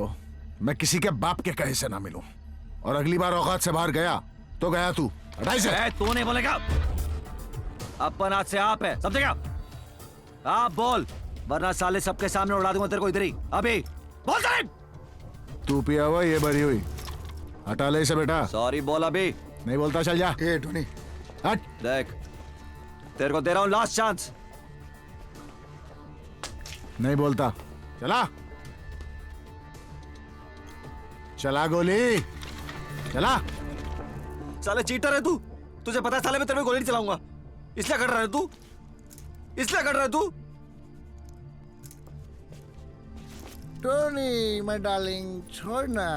Speaker 12: मैं किसी के बाप के कहे से ना मिलूं, और अगली बार औकात से बाहर गया तो गया तू। हटाई से।
Speaker 9: तू नहीं बोलेगा, अपन आज से आप है, समझेगा? आप बोल, वरना साले सबके सामने उड़ा दूंगा तेरे को इधर ही। अभी बोल साले।
Speaker 12: तू पिया हुआ ये भरी हुई, हटा ले इसे बेटा।
Speaker 9: सॉरी बोल। अभी
Speaker 12: नहीं बोलता, चल जा।
Speaker 4: ए टोनी
Speaker 12: हट।
Speaker 9: देख, तेरे को दे रहा हूं लास्ट चांस।
Speaker 12: नहीं बोलता, चला चला गोली चला।
Speaker 9: साले चीटर है तू, तुझे पता है साले मैं तेरे पे गोली नहीं चलाऊंगा, इसलिए कर रहा है तू, इसलिए कर रहा है तू।
Speaker 16: टोनी माय डार्लिंग, छोड़ ना,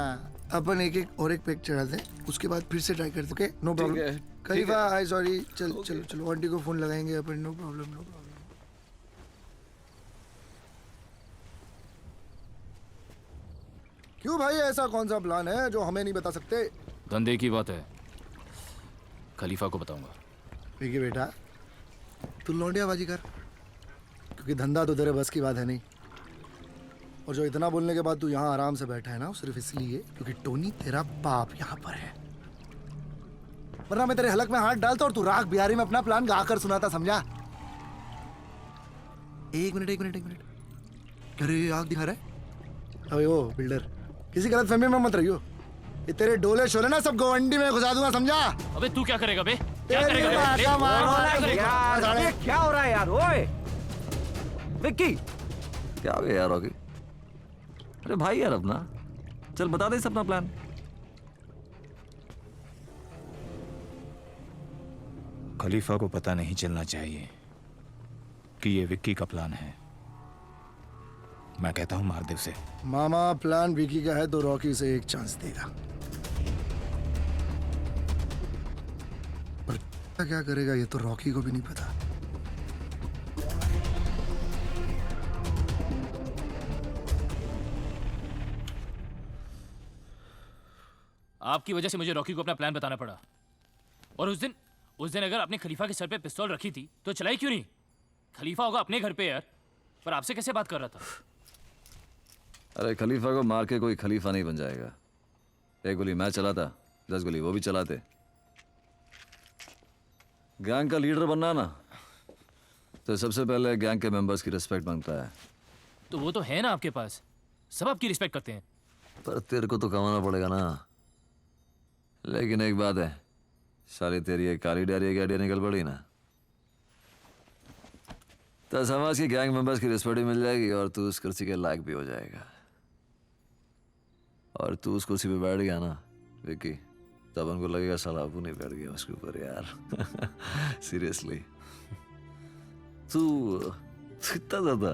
Speaker 16: अपन एक एक और एक पैक चढ़ा दे, उसके बाद फिर से ट्राई करते। Okay, no problem. खलीफा आई सॉरी, चल चलो चलो, आंटी को फोन लगाएंगे अपन। No problem, no problem. क्यों भाई, ऐसा कौन सा प्लान है जो हमें नहीं बता सकते?
Speaker 3: धंधे की बात है, खलीफा को बताऊंगा।
Speaker 16: ठीक है बेटा, तू लौंडियाबाजी कर, क्योंकि धंधा तो तेरे बस की बात है नहीं। और जो इतना बोलने के बाद तू यहाँ आराम से बैठा है ना, सिर्फ इसलिए क्योंकि टोनी तेरा बाप यहाँ पर है, वरना मैं तेरे हलक में हाथ डालता और तू राग बिहारी में अपना प्लान गाकर सुनाता, समझा? एक मिनट एक मिनट एक मिनट, अरे आग दिखा रहा है। अबे ओ बिल्डर, किसी गलत फहमी में मत रहियो, ये तेरे डोले शोले ना सब गवंडी में घुसा दूंगा, समझा?
Speaker 3: अबे तू क्या करेगा बे? क्या
Speaker 16: तेरी
Speaker 3: करेगा
Speaker 16: बात
Speaker 3: बे?
Speaker 16: का मार
Speaker 9: यार, ये क्या हो रहा है यार? ओए विक्की, क्या हो गया यार? होगी, अरे भाई यार अपना, चल बता दे अपना प्लान।
Speaker 10: खलीफा को पता नहीं चलना चाहिए कि ये विक्की का प्लान है। मैं कहता हूं मार दे उसे।
Speaker 16: मामा, प्लान विकी का है तो रॉकी उसे एक चांस देगा, पर क्या करेगा ये तो रॉकी को भी नहीं पता।
Speaker 3: आपकी वजह से मुझे रॉकी को अपना प्लान बताना पड़ा। और उस दिन अगर आपने खलीफा के सर पे पिस्तौल रखी थी तो चलाई क्यों नहीं? खलीफा होगा अपने घर पे यार, पर आपसे कैसे बात कर रहा था?
Speaker 9: अरे खलीफा को मार के कोई खलीफा नहीं बन जाएगा। एक गोली मैं चलाता, 10 गोली वो भी चलाते। गैंग का लीडर बनना ना तो सबसे पहले गैंग के मेंबर्स की रिस्पेक्ट मांगता है।
Speaker 3: तो वो तो है ना आपके पास, सब आपकी रिस्पेक्ट करते हैं।
Speaker 9: पर तेरे को तो कमाना पड़ेगा ना। लेकिन एक बात है, साली तेरी एक काली डायरी की आइडिया निकल पड़ी ना तो समाज की गैंग मेंबर्स की रिस्पेक्ट भी मिल जाएगी और तू उस कुर्सी के लायक भी हो जाएगा। और तू उस कुर्सी पे बैठ गया ना विकी, तब उनको लगेगा साला अबू नहीं बैठ गया उसके ऊपर यार। सीरियसली तू इतना ज्यादा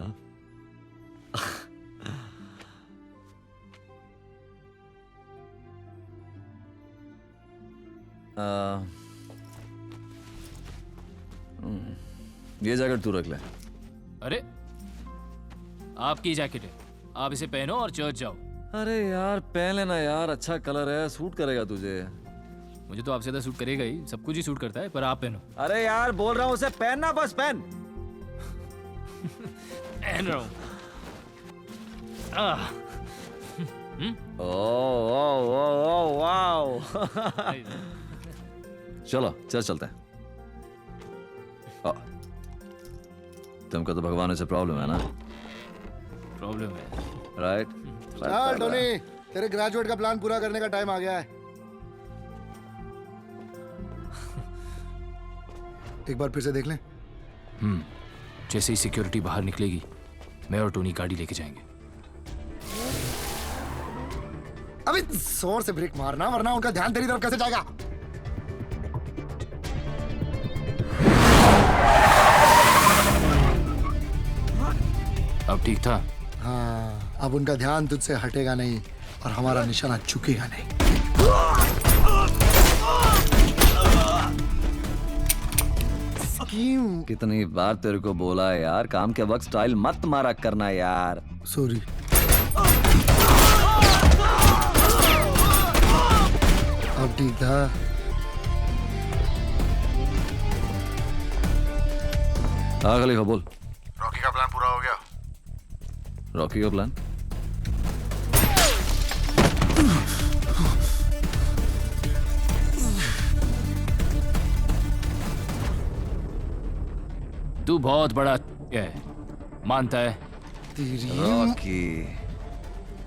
Speaker 9: ये जैकेट तू रख ले।
Speaker 3: अरे आपकी जैकेट है, आप इसे पहनो और चर्च जाओ।
Speaker 9: अरे यार पहन लेना यार, अच्छा कलर है, सूट करेगा तुझे।
Speaker 3: मुझे तो आपसे ज्यादा सूट करेगा ही, सब कुछ ही सूट करता है, पर आप पहनो।
Speaker 9: अरे यार बोल रहा हूँ उसे पहनना, बस पहन।
Speaker 3: पहन रहा हूँ।
Speaker 9: Oh wow. चलो चल चलते हैं। तुमको तो भगवान से प्रॉब्लम है ना?
Speaker 3: प्रॉब्लम है
Speaker 9: राइट।
Speaker 16: चल टोनी, तेरे ग्रेजुएट का प्लान पूरा करने का टाइम आ गया है। एक बार फिर से देख लें।
Speaker 3: जैसे ही सिक्योरिटी बाहर निकलेगी मैं और टोनी गाड़ी लेके जाएंगे।
Speaker 16: अभी जोर से ब्रेक मारना वरना उनका ध्यान तेरी तरफ कैसे जाएगा।
Speaker 3: अब ठीक था?
Speaker 16: हाँ, अब उनका ध्यान तुझसे हटेगा नहीं और हमारा निशाना झुकेगा नहीं।
Speaker 9: कितनी बार तेरे को बोला है यार, काम के वक्त स्टाइल मत मारा करना यार।
Speaker 16: सॉरी। अब ठीक था?
Speaker 9: हाँ खलीफा बोल।
Speaker 12: रॉकी का प्लान पूरा हो गया।
Speaker 9: रॉकी का प्लान?
Speaker 3: तू बहुत बड़ा है, मानता है?
Speaker 9: रॉकी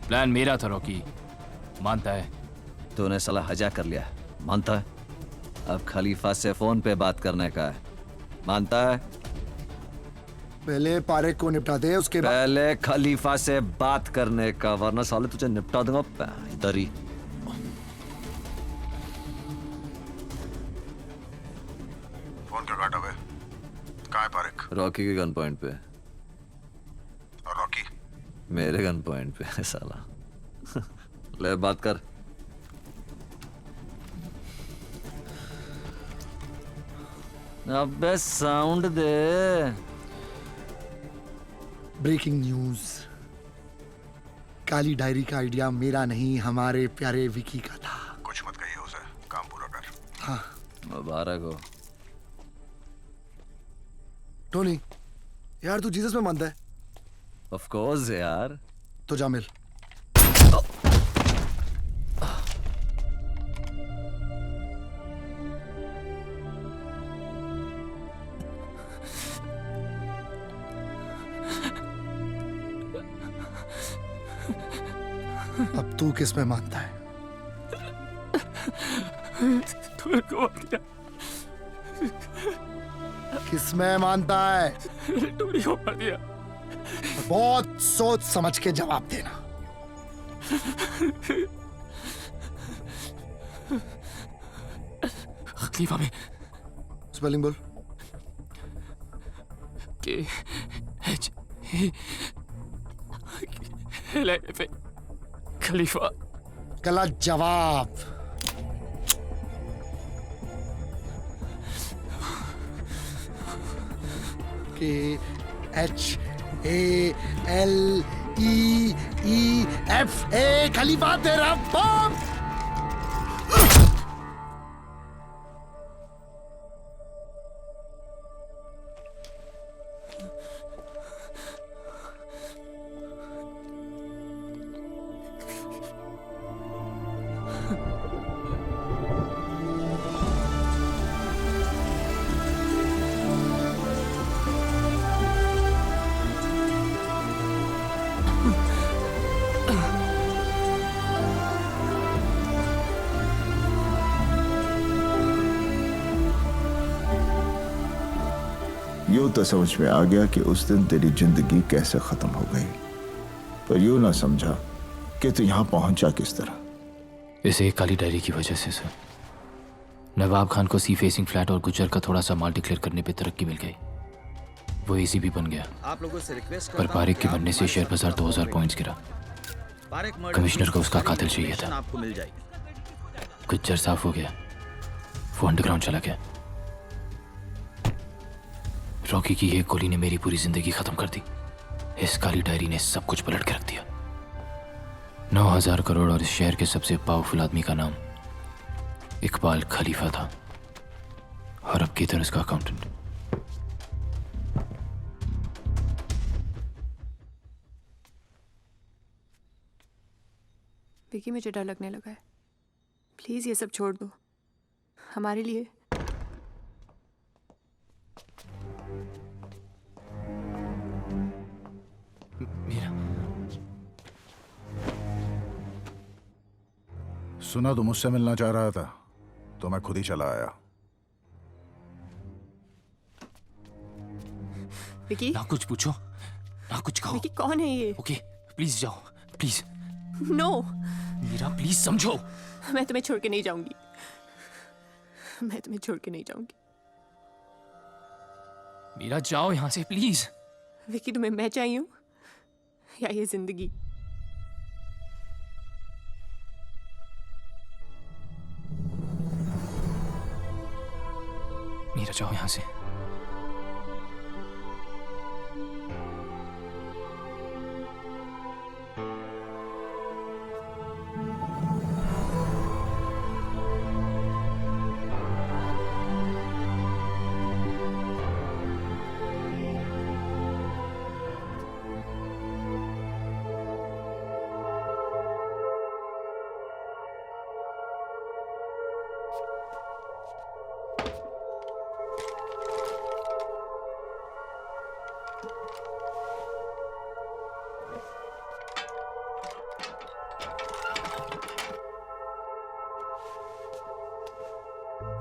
Speaker 3: प्लान मेरा था रॉकी, मानता है?
Speaker 9: तूने साला हजा कर लिया, मानता है? अब खलीफा से फोन पे बात करने का है, मानता है?
Speaker 16: पहले पारेख को निपटा दे, उसके बाद
Speaker 9: पहले खलीफा से बात करने का, वरना साले तुझे निपटा दूंगा इधर ही।
Speaker 12: फोन क्यों काटा बे? कहाँ है पारेख?
Speaker 9: रॉकी के गन पॉइंट पे।
Speaker 12: और रॉकी?
Speaker 9: मेरे गन पॉइंट पे है साला। ले बात कर। अबे साउंड दे।
Speaker 16: ब्रेकिंग न्यूज, काली डायरी का आइडिया मेरा नहीं, हमारे प्यारे विकी का था।
Speaker 12: कुछ मत कहिए उसे, काम पूरा कर।
Speaker 16: हाँ
Speaker 9: मुबारक हो।
Speaker 16: टोनी यार, तू जीसस में मानता है?
Speaker 9: ऑफ कोर्स यार।
Speaker 16: तो जा मिल। अब तू किस में मानता है? किस में मानता है?
Speaker 3: टोनी को मार दिया।
Speaker 16: बहुत सोच समझ के जवाब देना।
Speaker 3: खलीफा में
Speaker 16: स्पेलिंग बोल।
Speaker 3: KHA खलीफा।
Speaker 16: गलत जवाब। KHALEEFA खलीफा तेरा बाप।
Speaker 4: यूं तो समझ में आ गया कि उस दिन तेरी जिंदगी कैसे खत्म हो गई, पर यूं ना समझा कि तू यहां पहुंचा किस तरह।
Speaker 3: इस एक काली डायरी की वजह से सर, नवाब खान को सी फेसिंग फ्लैट और गुज्जर का थोड़ा सा माल डिक्लेयर करने पे तरक्की मिल गई। वो एसी भी बन गया,
Speaker 17: आप लोगों से रिक्वेस्ट
Speaker 3: पर पारिक के बनने से शेयर बाजार 2000 पॉइंट्स गिरा। कमिश्नर को उसका कातिल चाहिए था।
Speaker 17: आपको मिल जाएगी।
Speaker 3: गुज्जर साफ हो गया, वो अंडरग्राउंड चला गया। रॉकी की एक गोली ने मेरी पूरी जिंदगी खत्म कर दी। इस काली डायरी ने सब कुछ पलट के रख दिया। 9000 करोड़ और इस शहर के सबसे पावरफुल आदमी का नाम इकबाल खलीफा था, और अब किधर उसका अकाउंटेंट।
Speaker 14: विकी, मुझे डर लगने लगा है। प्लीज ये सब छोड़ दो हमारे लिए।
Speaker 12: सुना तो मुझसे मिलना चाह रहा था, तो मैं खुद ही चला आया।
Speaker 14: विकी,
Speaker 3: ना कुछ पूछो, ना कुछ कहो।
Speaker 14: विकी, कौन है ये?
Speaker 3: ओके, प्लीज जाओ, प्लीज।
Speaker 14: नो
Speaker 3: मीरा, प्लीज समझो।
Speaker 14: मैं तुम्हें छोड़ के नहीं जाऊंगी। मैं तुम्हें छोड़ के नहीं जाऊंगी।
Speaker 3: मीरा, जाओ यहां से प्लीज।
Speaker 14: विकी, तुम्हें मैं चाहिए हूं या ये जिंदगी?
Speaker 3: मीरा, जाओ यहां से।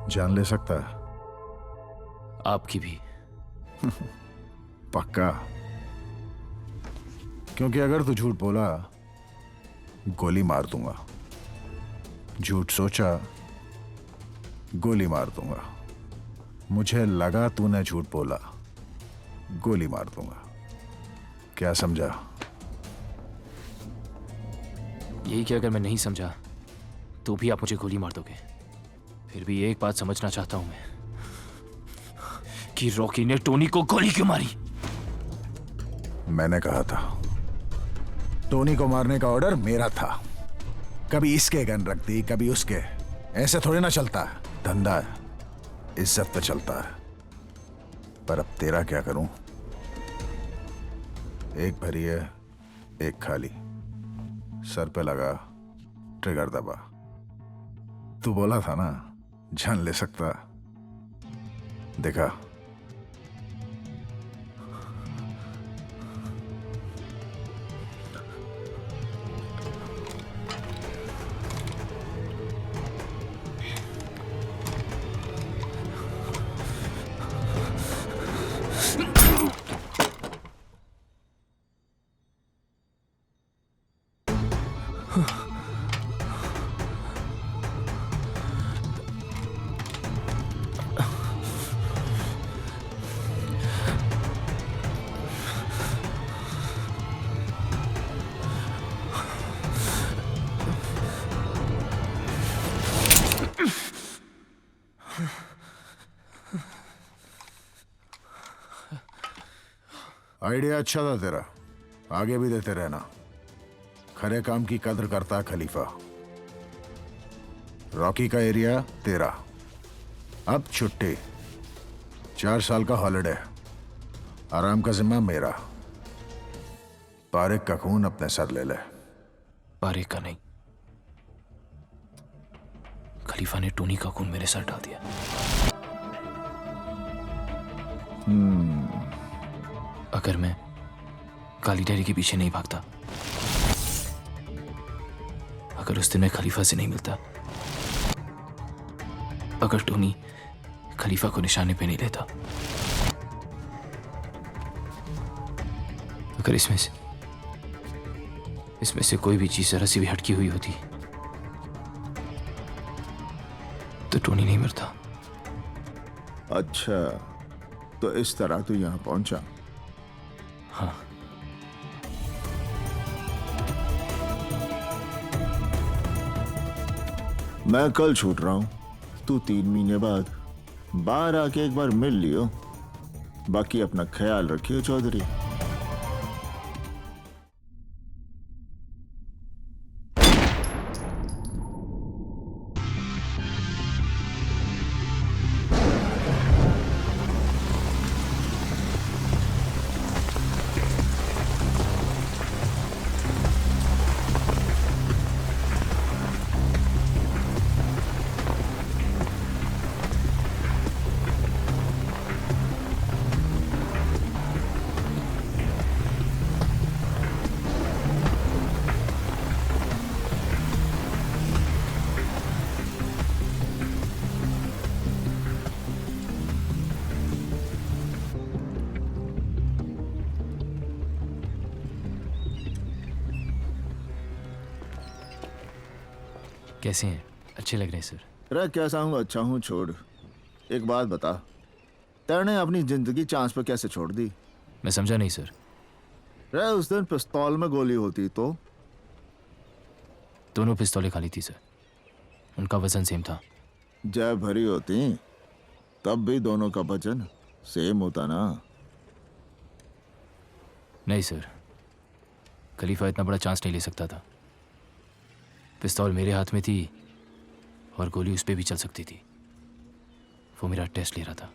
Speaker 12: जान ले सकता है?
Speaker 3: आपकी भी।
Speaker 12: पक्का? क्योंकि अगर तू झूठ बोला, गोली मार दूंगा। झूठ सोचा, गोली मार दूंगा। मुझे लगा तूने झूठ बोला, गोली मार दूंगा। क्या समझा?
Speaker 3: यही कि अगर मैं नहीं समझा तो भी आप मुझे गोली मार दोगे। फिर भी एक बात समझना चाहता हूं मैं, कि रॉकी ने टोनी को गोली क्यों मारी?
Speaker 12: मैंने कहा था, टोनी को मारने का ऑर्डर मेरा था। कभी इसके गन रख दी, कभी उसके। ऐसे थोड़े ना चलता है, धंधा है, इज्जत पे चलता है। पर अब तेरा क्या करूं? एक भरी है, एक खाली। सर पे लगा, ट्रिगर दबा। तू बोला था ना, जान ले सकता। देखा? आइडिया अच्छा था तेरा, आगे भी देते रहना। खरे काम की कद्र करता खलीफा। रॉकी का एरिया तेरा। अब छुट्टी, 4 साल का हॉलिडे। आराम का जिम्मा मेरा। पारिक का खून अपने सर ले ले।
Speaker 3: पारिक का नहीं, खलीफा ने टोनी का खून मेरे सर डाल दिया। अगर मैं काली डायरी के पीछे नहीं भागता, अगर उस दिन मैं खलीफा से नहीं मिलता, अगर टोनी खलीफा को निशाने पे नहीं लेता, अगर इसमें से कोई भी चीज जरा सी भी हटकी हुई होती तो टोनी नहीं मरता।
Speaker 4: अच्छा, तो इस तरह तू यहां पहुंचा?
Speaker 3: हाँ।
Speaker 4: मैं कल छूट रहा हूं, तू 3 महीने बाद बाहर आके एक बार मिल लियो। बाकी अपना ख्याल रखियो चौधरी।
Speaker 3: कैसे हैं? अच्छे लग रहे हैं सर।
Speaker 4: अरे कैसा हूँ? अच्छा हूँ। छोड़, एक बात बता, तेने अपनी जिंदगी चांस पे कैसे छोड़ दी?
Speaker 3: मैं समझा नहीं सर।
Speaker 4: रे उस दिन पिस्तौल में गोली होती तो?
Speaker 3: दोनों पिस्तौलें खाली थी सर, उनका वजन सेम था।
Speaker 4: जब भरी होती तब भी दोनों का वजन सेम होता ना?
Speaker 3: नहीं सर, खलीफा इतना बड़ा चांस नहीं ले सकता था। पिस्तौल मेरे हाथ में थी और गोली उस पे भी चल सकती थी। वो मेरा टेस्ट ले रहा था।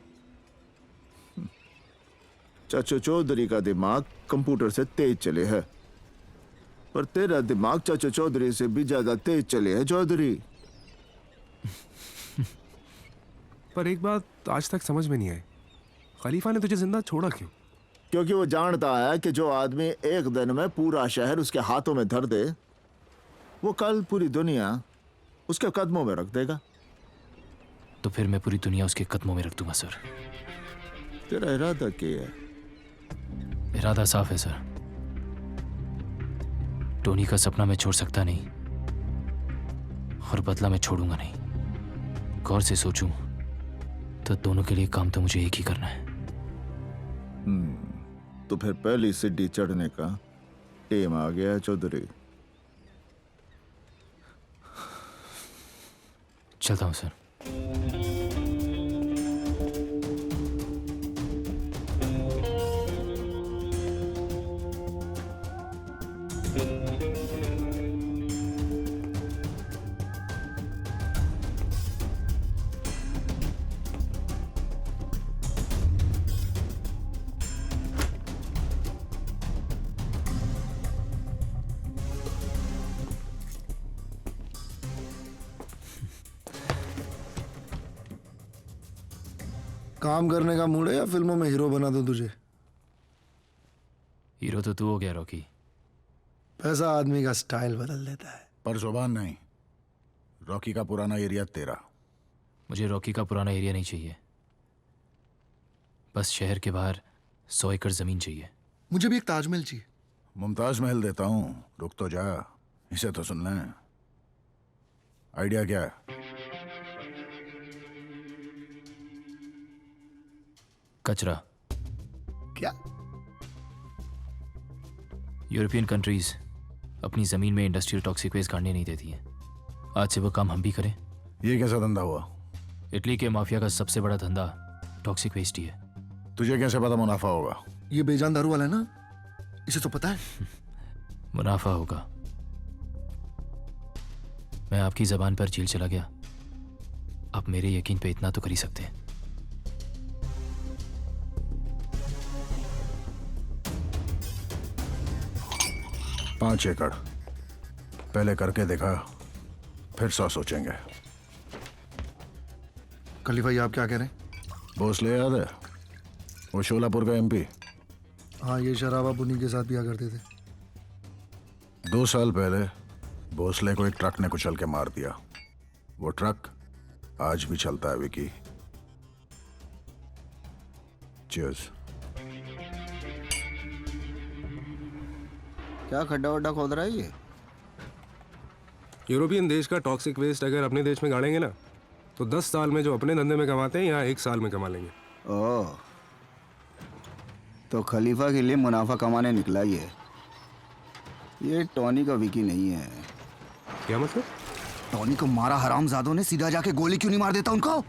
Speaker 4: चाचा चौधरी का दिमाग कंप्यूटर से तेज चले है, पर तेरा दिमाग चाचा चौधरी से भी ज्यादा तेज चले है चौधरी।
Speaker 13: पर एक बात आज तक समझ में नहीं आई, खलीफा ने तुझे जिंदा छोड़ा क्यों?
Speaker 4: क्योंकि वो जानता है कि जो आदमी एक दिन में पूरा शहर उसके हाथों में धर दे, वो कल पूरी दुनिया उसके कदमों में रख देगा।
Speaker 3: तो फिर मैं पूरी दुनिया उसके कदमों में रख दूंगा सर।
Speaker 4: तेरा इरादा क्या है?
Speaker 3: इरादा साफ है सर। टोनी का सपना मैं छोड़ सकता नहीं और बदला मैं छोड़ूंगा नहीं। गौर से सोचूं तो दोनों के लिए काम तो मुझे एक ही करना है।
Speaker 4: तो फिर पहली सीढ़ी चढ़ने का टेम आ गया है चौधरी।
Speaker 3: चलता हूं सर।
Speaker 16: काम करने का मूड है या फिल्मों में हीरो बना दूं तुझे?
Speaker 3: हीरो तो तू हो गया रॉकी।
Speaker 16: पैसा आदमी का स्टाइल बदल देता है।
Speaker 12: पर जुबान नहीं। रॉकी का पुराना एरिया तेरा।
Speaker 3: मुझे रॉकी का पुराना एरिया नहीं चाहिए, बस शहर के बाहर 100 एकड़ जमीन चाहिए।
Speaker 16: मुझे भी एक ताजमहल चाहिए।
Speaker 12: मुमताज महल देता हूं, रुक तो जा, इसे तो सुन लें। आइडिया क्या है?
Speaker 3: कचरा।
Speaker 16: क्या?
Speaker 3: यूरोपियन कंट्रीज अपनी जमीन में इंडस्ट्रियल टॉक्सिक वेस्ट गाड़ने नहीं देती हैं। आज से वो काम हम भी करें।
Speaker 12: ये कैसा धंधा हुआ?
Speaker 3: इटली के माफिया का सबसे बड़ा धंधा टॉक्सिक वेस्ट ही है।
Speaker 12: तुझे कैसे पता मुनाफा होगा?
Speaker 16: ये बेजान दारू वाला है ना, इसे तो पता है।
Speaker 3: मुनाफा होगा। मैं आपकी जबान पर जेल चला गया, आप मेरे यकीन पे इतना तो कर ही सकते हैं।
Speaker 12: 5 एकड़ पहले करके देखा, फिर 100 सोचेंगे।
Speaker 16: खलीफा ये आप क्या कह रहे हैं?
Speaker 12: भोसले याद है, वो शोलापुर का एमपी।
Speaker 16: हाँ, ये शराब आप उन्हीं के साथ पिया करते थे।
Speaker 12: 2 साल पहले भोसले को एक ट्रक ने कुचल के मार दिया। वो ट्रक आज भी चलता है विकी। चीयर्स।
Speaker 11: क्या खड्डा वड्डा खोद रहा है ये?
Speaker 13: यूरोपियन देश का टॉक्सिक वेस्ट अगर अपने देश में गाड़ेंगे ना तो 10 साल में जो अपने धंधे में कमाते हैं यहाँ 1 साल में कमा लेंगे।
Speaker 11: ओह, तो खलीफा के लिए मुनाफा कमाने निकला ये टॉनी का विकी नहीं है।
Speaker 13: क्या मतलब?
Speaker 11: टॉनी को मारा हरामजादों ने, सीधा जाके गोली क्यों नहीं मार देता उनको?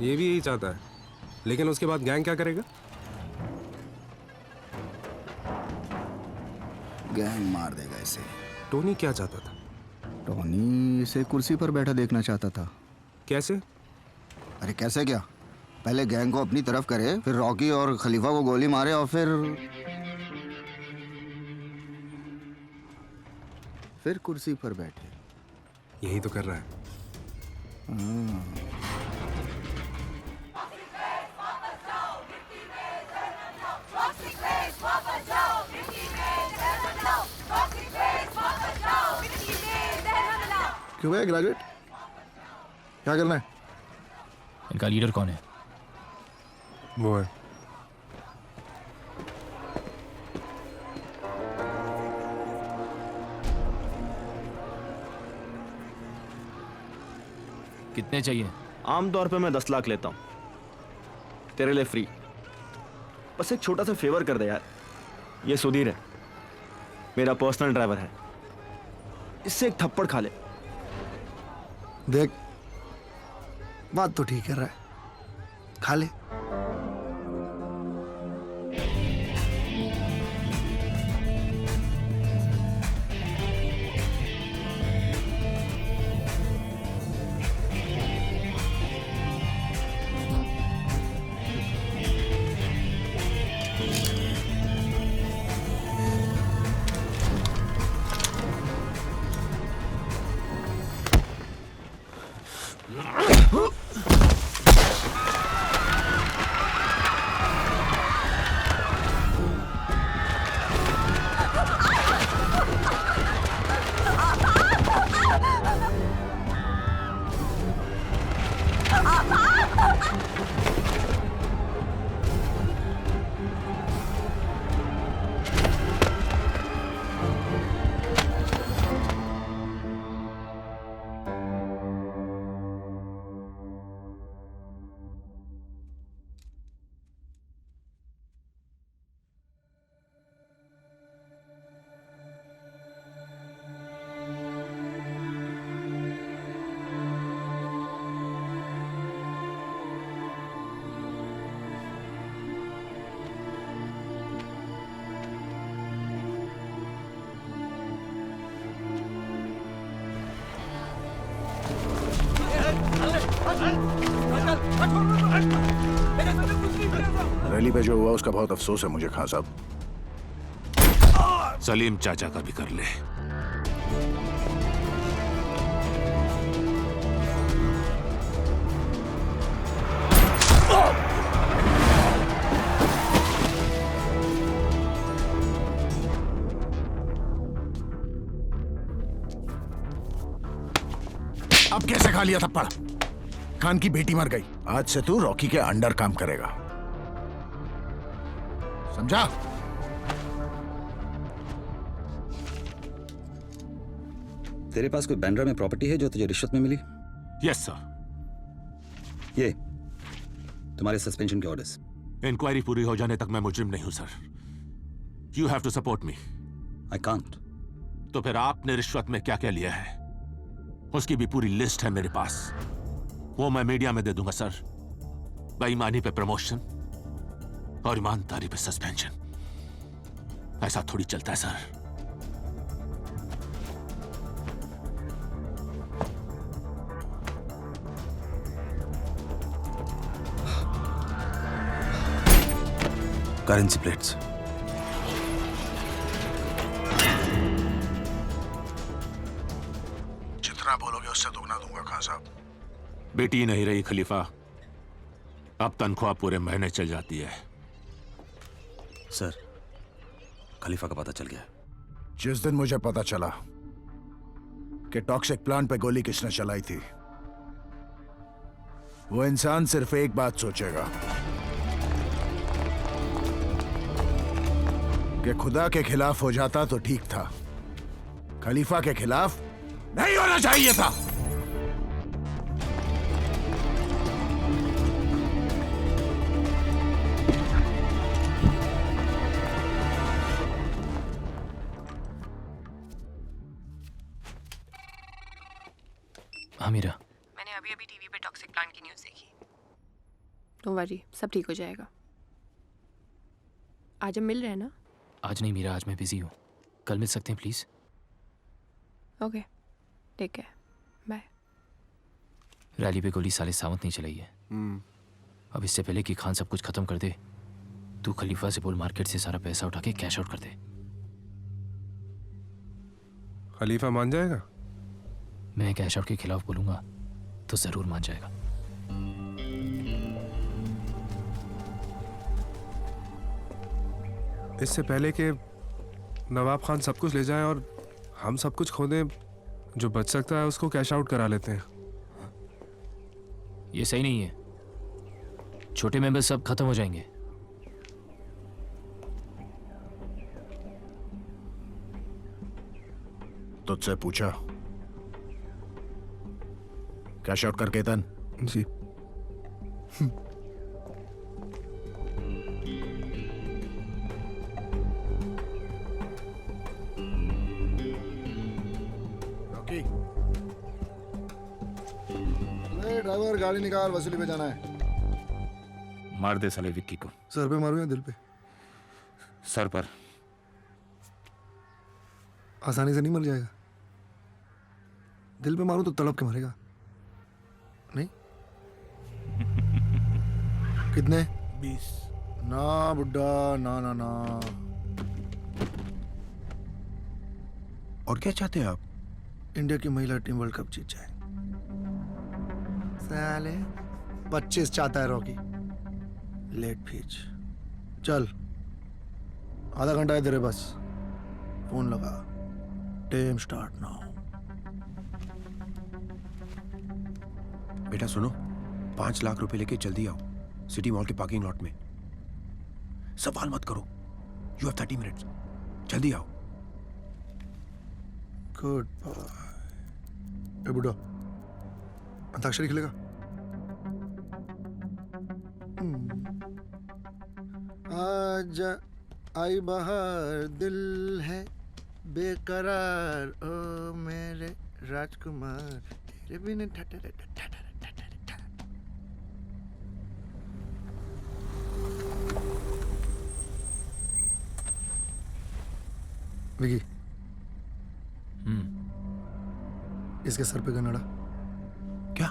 Speaker 13: ये भी यही चाहता है, लेकिन उसके बाद गैंग क्या करेगा?
Speaker 11: गैंग मार देगा इसे।
Speaker 13: टोनी क्या चाहता था?
Speaker 11: टॉनी इसे कुर्सी पर बैठा देखना चाहता था।
Speaker 13: कैसे?
Speaker 11: अरे कैसे क्या, पहले गैंग को अपनी तरफ करे, फिर रॉकी और खलीफा को गोली मारे और फिर कुर्सी पर बैठे।
Speaker 13: यही तो कर रहा है।
Speaker 16: क्यों है ग्रेजुएट? क्या करना है?
Speaker 3: इनका लीडर कौन है?
Speaker 13: वो है।
Speaker 3: कितने चाहिए?
Speaker 2: आमतौर पे मैं 10 लाख लेता हूँ, तेरे लिए फ्री। बस एक छोटा सा फेवर कर दे यार। ये सुधीर है, मेरा पर्सनल ड्राइवर है, इससे एक थप्पड़ खा ले।
Speaker 16: देख, बात तो ठीक कर रहा है, खा ले।
Speaker 12: रैली पे जो हुआ उसका बहुत अफसोस है मुझे खान साहब।
Speaker 15: सलीम चाचा का भी कर ले।
Speaker 12: अब कैसे खा लिया थप्पड़? खान की बेटी मर गई, आज से तू रॉकी के अंडर काम करेगा, समझा?
Speaker 17: तेरे पास कोई बैंड्रा में प्रॉपर्टी है जो तुझे रिश्वत में मिली?
Speaker 15: Yes sir.
Speaker 17: ये तुम्हारे सस्पेंशन के ऑर्डर्स।
Speaker 15: इंक्वायरी पूरी हो जाने तक मैं मुजरिम नहीं हूं sir. You have to support me.
Speaker 17: I can't.
Speaker 15: तो फिर आपने रिश्वत में क्या क्या लिया है उसकी भी पूरी लिस्ट है मेरे पास, वो मैं मीडिया में दे दूंगा सर। बेईमानी पे प्रमोशन और ईमानदारी पे सस्पेंशन, ऐसा थोड़ी चलता है सर।
Speaker 17: Currency plates.
Speaker 12: जितना बोलोगे उससे दोगुना दूंगा खान साहब।
Speaker 15: बेटी नहीं रही खलीफा, अब तनख्वाह पूरे महीने चल जाती है।
Speaker 18: सर, खलीफा का पता चल गया।
Speaker 12: जिस दिन मुझे पता चला कि टॉक्सिक प्लांट पे गोली किसने चलाई थी, वो इंसान सिर्फ एक बात सोचेगा कि खुदा के खिलाफ हो जाता तो ठीक था, खलीफा के खिलाफ नहीं होना चाहिए था।
Speaker 3: हाँ मीरा,
Speaker 14: मैंने अभी अभी टीवी पे टॉक्सिक प्लांट की न्यूज़ देखी। डोंट वरी, सब ठीक हो जाएगा। आज हम मिल रहे हैं ना?
Speaker 3: आज नहीं मीरा, आज मैं बिजी हूँ। कल मिल सकते हैं please?
Speaker 14: Okay, take care, bye.
Speaker 3: Rally पे गोली साले सावंत नहीं चलाई है। अब इससे पहले कि खान सब कुछ खत्म कर दे, तू खलीफा से बोल मार्केट से सारा पैसा उठा के कैश आउट कर दे।
Speaker 13: खलीफा मान जाएगा?
Speaker 3: मैं कैश आउट के खिलाफ बोलूंगा तो जरूर मान जाएगा।
Speaker 13: इससे पहले कि नवाब खान सब कुछ ले जाए और हम सब कुछ खो दें, जो बच सकता है उसको कैश आउट करा लेते हैं।
Speaker 3: ये सही नहीं है, छोटे मेंबर सब खत्म हो जाएंगे।
Speaker 12: तुझसे पूछा कैश आउट करके तन
Speaker 13: जी।
Speaker 16: ड्राइवर गाड़ी निकाल, वसूली पे जाना है।
Speaker 10: मार दे साले विक्की को।
Speaker 16: सर पे मारूं या दिल पे?
Speaker 10: सर पर।
Speaker 16: आसानी से नहीं मर जाएगा। दिल पे मारूं तो तड़प के मरेगा। नहीं? कितने?
Speaker 12: 20।
Speaker 16: ना बुड्ढा, ना ना ना।
Speaker 12: और क्या चाहते हैं आप?
Speaker 16: इंडिया की महिला टीम वर्ल्ड कप जीत जाए। साले 25 चाहता है रॉकी। लेट फीच। चल, आधा घंटा है तेरे बस। फोन लगा। टेम स्टार्ट नाउ।
Speaker 18: बेटा सुनो, 5 लाख रुपए लेके जल्दी आओ, सिटी मॉल के पार्किंग लॉट में। सवाल मत करो। You have 30 minutes. जल्दी आओ।
Speaker 16: Good bye. ए बुड्ढा, अंताक्षरी खेलेगा? आज आई बहार, दिल है बेकरार, ओ मेरे राजकुमार, तेरे बिन ठठर ठठर। विकी, इसके सर पे गनड़ा।
Speaker 18: क्या?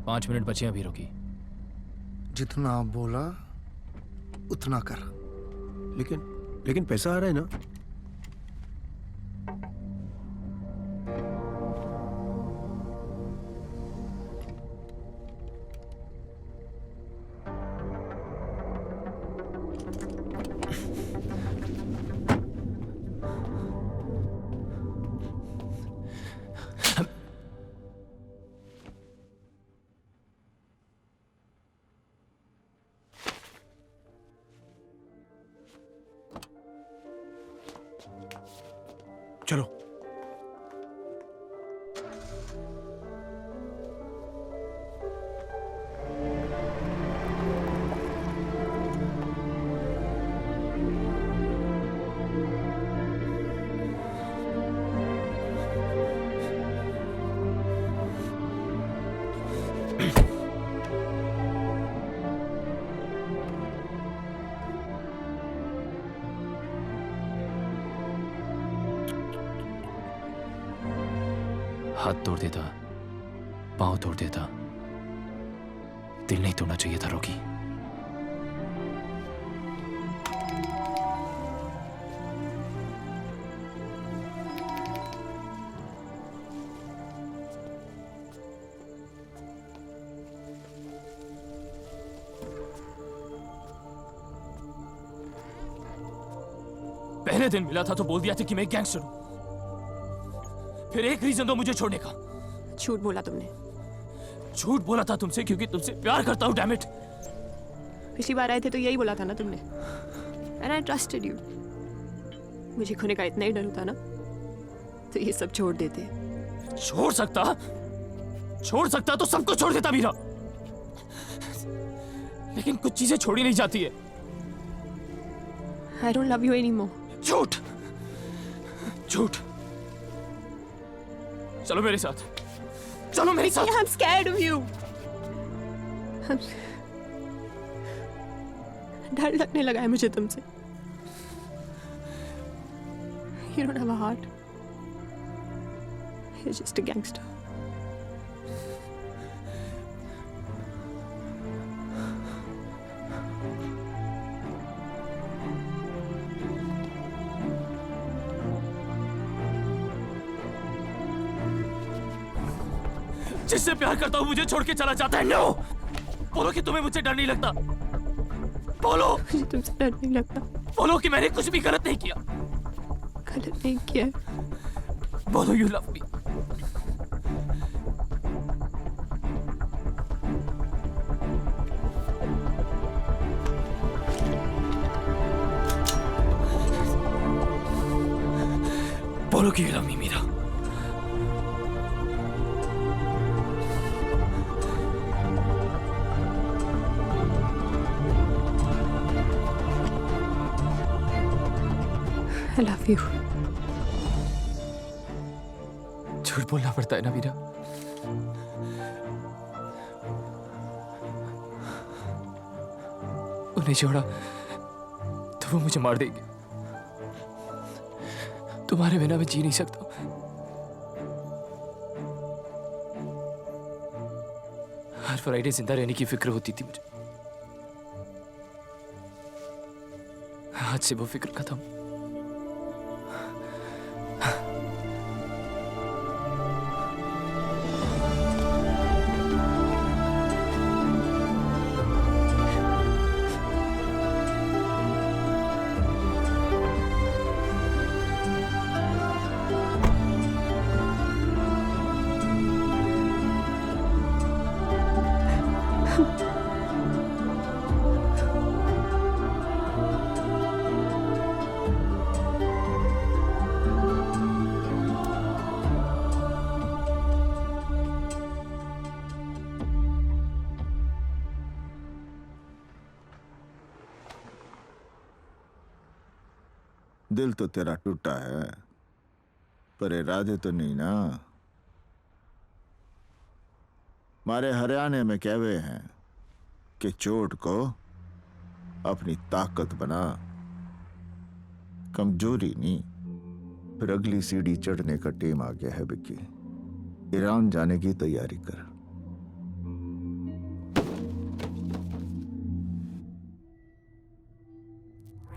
Speaker 3: 5 मिनट बचे अभी रोकी।
Speaker 16: जितना बोला उतना कर।
Speaker 18: लेकिन पैसा आ रहा है ना? चलो।
Speaker 3: हाथ तोड़ देता, पांव तोड़ देता, दिल नहीं तोड़ना चाहिए था रॉकी। पहले दिन मिला था तो बोल दिया था कि मैं गैंगस्टर हूं। फिर एक रीजन दो मुझे छोड़ने का।
Speaker 14: झूठ बोला तुमने।
Speaker 3: झूठ बोला था तुमसे क्योंकि तुमसे प्यार करता हूं, डैम इट।
Speaker 14: पिछली बार आए थे तो यही बोला था ना तुमने। And I trusted you. मुझे खोने का इतना ही डर होता ना तो ये सब छोड़ देते।
Speaker 3: छोड़ सकता तो सबको छोड़ देता मीरा। लेकिन कुछ चीजें छोड़ी नहीं जाती है।
Speaker 14: I don't love you anymore.
Speaker 3: झूठ। चलो मेरे साथ।
Speaker 14: I'm scared of you. डर लगने लगा है मुझे तुमसे। You don't have a heart. You're just a gangster.
Speaker 3: जिससे प्यार करता हूं मुझे छोड़ के चला जाता है। नो, बोलो कि तुम्हें मुझसे डर नहीं लगता। बोलो
Speaker 14: मुझे तुमसे डर नहीं लगता।
Speaker 3: बोलो कि मैंने कुछ भी गलत नहीं किया।
Speaker 14: गलत नहीं किया।
Speaker 3: बोलो यू लव मी। बोलो कि you love me Meera.
Speaker 14: I love you.
Speaker 3: झूठ बोलना पड़ता है ना मीरा। उन्हें छोड़ा तो वो मुझे मार देंगे। तुम्हारे बिना मैं जी नहीं सकता। हर फ्राइडे जिंदा रहने की फिक्र होती थी मुझे। आज से वो फिक्र खत्म।
Speaker 4: दिल तो तेरा टूटा है पर इरादे तो नहीं ना। हमारे हरियाणे में कहवे हैं कि चोट को अपनी ताकत बना, कमजोरी नहीं। फिर अगली सीढ़ी चढ़ने का टेम आ गया है विक्की। ईरान जाने की तैयारी कर।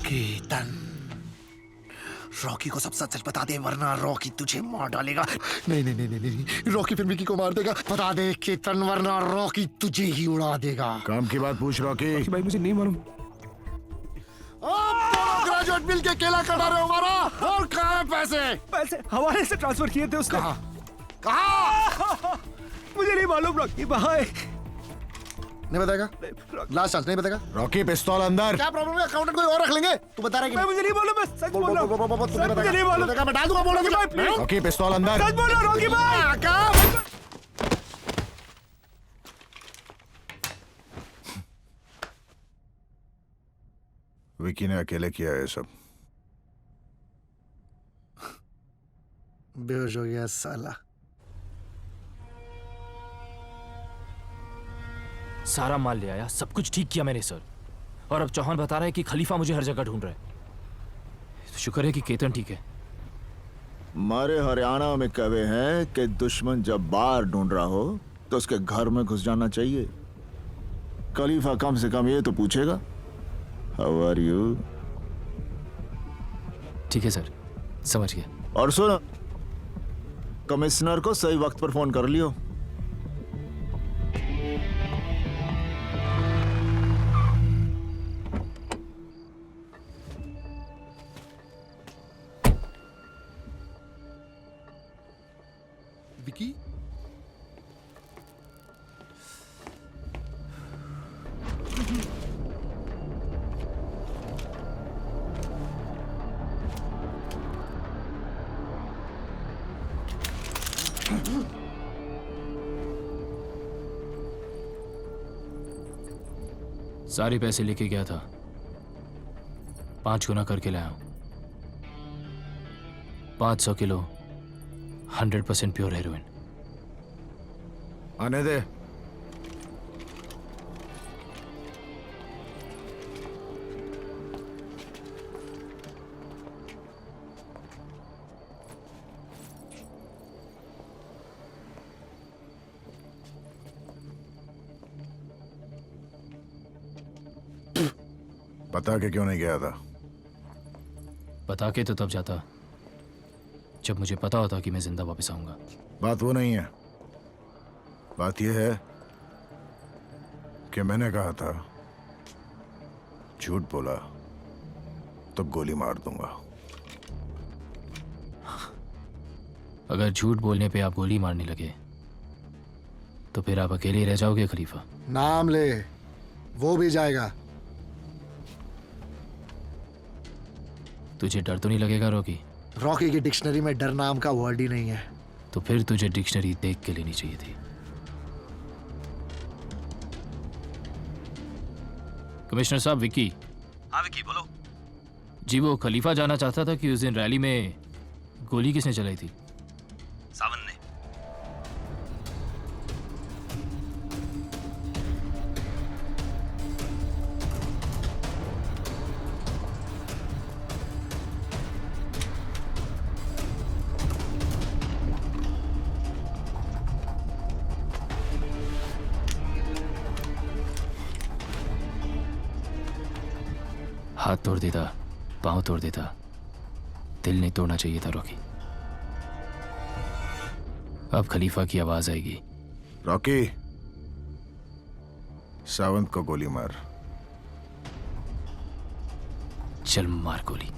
Speaker 16: केतन, रॉकी को सब सच सच बता दे वरना रॉकी तुझे मार डालेगा। नहीं नहीं नहीं नहीं नहीं, रॉकी फिर विकी को मार देगा। बता दे केतन वरना रॉकी तुझे ही उड़ा देगा।
Speaker 12: काम की बात पूछ रॉकी।
Speaker 13: भाई मुझे नहीं मालूम।
Speaker 16: ग्रेजुएट मिल के केला कटा रहे हो हमारा। और कहाँ है पैसे?
Speaker 18: पैसे हवाले से ट्रांसफर किए थे उसने।
Speaker 16: कहाँ?
Speaker 18: मुझे नहीं मालूम रॉकी भाई।
Speaker 16: नहीं बताएगा? लास्ट चांस नहीं बताएगा?
Speaker 12: रॉकी पिस्तौल अंदर।
Speaker 16: क्या प्रॉब्लम है? अकाउंटेंट कोई और रख लेंगे। तू बता रहा है कि
Speaker 18: मुझे नहीं मालूम, मैं सच बोल रहा हूं।
Speaker 16: मुझे नहीं मालूम। मैं डाल दूंगा बोलो भाई।
Speaker 12: रॉकी पिस्तौल अंदर।
Speaker 18: सच बोल रहा हूं रॉकी भाई।
Speaker 16: क्या?
Speaker 12: विकी ने अकेले किया है सब।
Speaker 16: बेहोश हो गया साला।
Speaker 3: सारा माल ले आया, सब कुछ ठीक किया मैंने सर। और अब चौहान बता रहा है कि खलीफा मुझे हर जगह ढूंढ रहा है। तो शुक्र है कि केतन ठीक है।
Speaker 4: हमारे हरियाणा में कहे हैं कि दुश्मन जब बाहर ढूंढ रहा हो तो उसके घर में घुस जाना चाहिए। खलीफा कम से कम ये तो पूछेगा, हाउ आर यू?
Speaker 3: ठीक है सर, समझ गया।
Speaker 4: और सुन, कमिश्नर को सही वक्त पर फोन कर लियो।
Speaker 3: सारे पैसे लेके गया था, 5 गुना करके लाया हूं। 500 किलो 100% प्योर हेरोइन।
Speaker 12: आने दे। बता के क्यों नहीं गया था?
Speaker 3: बता के तो तब जाता जब मुझे पता होता कि मैं जिंदा वापस आऊंगा।
Speaker 12: बात वो नहीं है, बात यह है कि मैंने कहा था झूठ बोला तो गोली मार दूंगा।
Speaker 3: अगर झूठ बोलने पे आप गोली मारने लगे तो फिर आप अकेले रह जाओगे खलीफा।
Speaker 16: नाम ले, वो भी जाएगा।
Speaker 3: तुझे डर तो नहीं लगेगा रॉकी?
Speaker 16: रॉकी की डिक्शनरी में डर नाम का वर्ड ही नहीं है।
Speaker 3: तो फिर तुझे डिक्शनरी देख के लेनी चाहिए थी। कमिश्नर साहब, विक्की।
Speaker 9: हाँ विक्की, बोलो।
Speaker 3: जी, वो खलीफा जाना चाहता था कि उस दिन रैली में गोली किसने चलाई थी?
Speaker 9: सावन ने।
Speaker 3: हाथ तोड़ देता, पांव तोड़ देता, दिल नहीं तोड़ना चाहिए था रॉकी। अब खलीफा की आवाज आएगी।
Speaker 12: रॉकी, सावंत को गोली मार।
Speaker 3: चल मार गोली।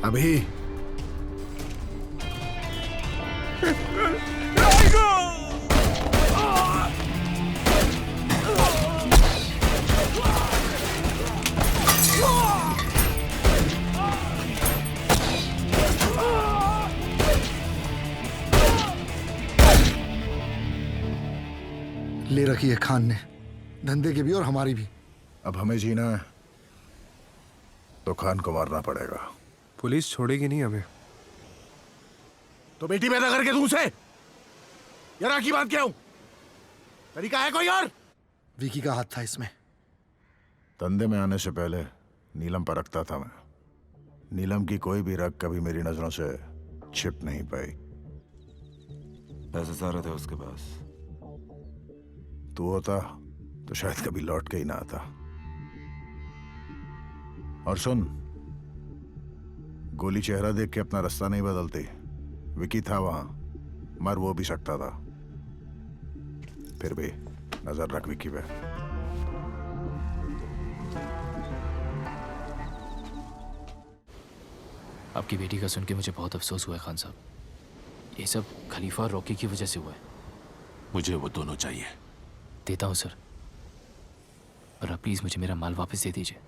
Speaker 12: अभी
Speaker 16: ले रखी है खान ने, धंधे की भी और हमारी भी।
Speaker 12: अब हमें जीना है तो खान को मारना पड़ेगा।
Speaker 13: पुलिस छोड़ेगी नहीं हमें।
Speaker 12: तो बेटी पैदा करके तू उसे यार की बात क्या हूं? तरीका है कोई और?
Speaker 16: विकी का हाथ था इसमें।
Speaker 12: धंधे में आने से पहले नीलम पर रखता था मैं। नीलम की कोई भी रग कभी मेरी नजरों से छिप नहीं पाई।
Speaker 1: पैसे सारे थे उसके पास।
Speaker 12: तू होता तो शायद कभी लौट के ही ना आता। और सुन, गोली चेहरा देख के अपना रास्ता नहीं बदलती। विकी था वहां, मर वो भी सकता था। फिर भी नजर रख विकी पे।
Speaker 3: आपकी बेटी का सुन के मुझे बहुत अफसोस हुआ है खान साहब। ये सब खलीफा और रॉकी की वजह से हुआ है।
Speaker 15: मुझे वो दोनों चाहिए।
Speaker 3: देता हूं सर, और आप प्लीज मुझे मेरा माल वापस दे दीजिए।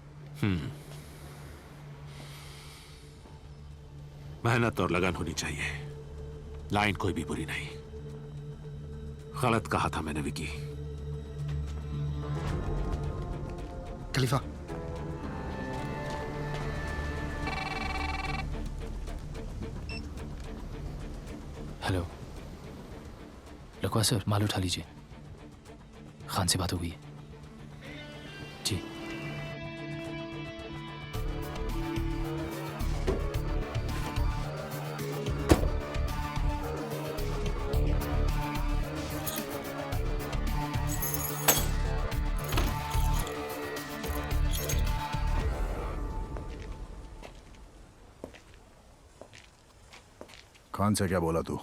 Speaker 15: मेहनत और लगन होनी चाहिए। लाइन कोई भी बुरी नहीं। गलत कहा था मैंने विकी।
Speaker 16: खलीफा,
Speaker 3: हेलो लकवा सर, माल उठा लीजिए। खान से बात हो गई है जी।
Speaker 12: खान से क्या बोला तू?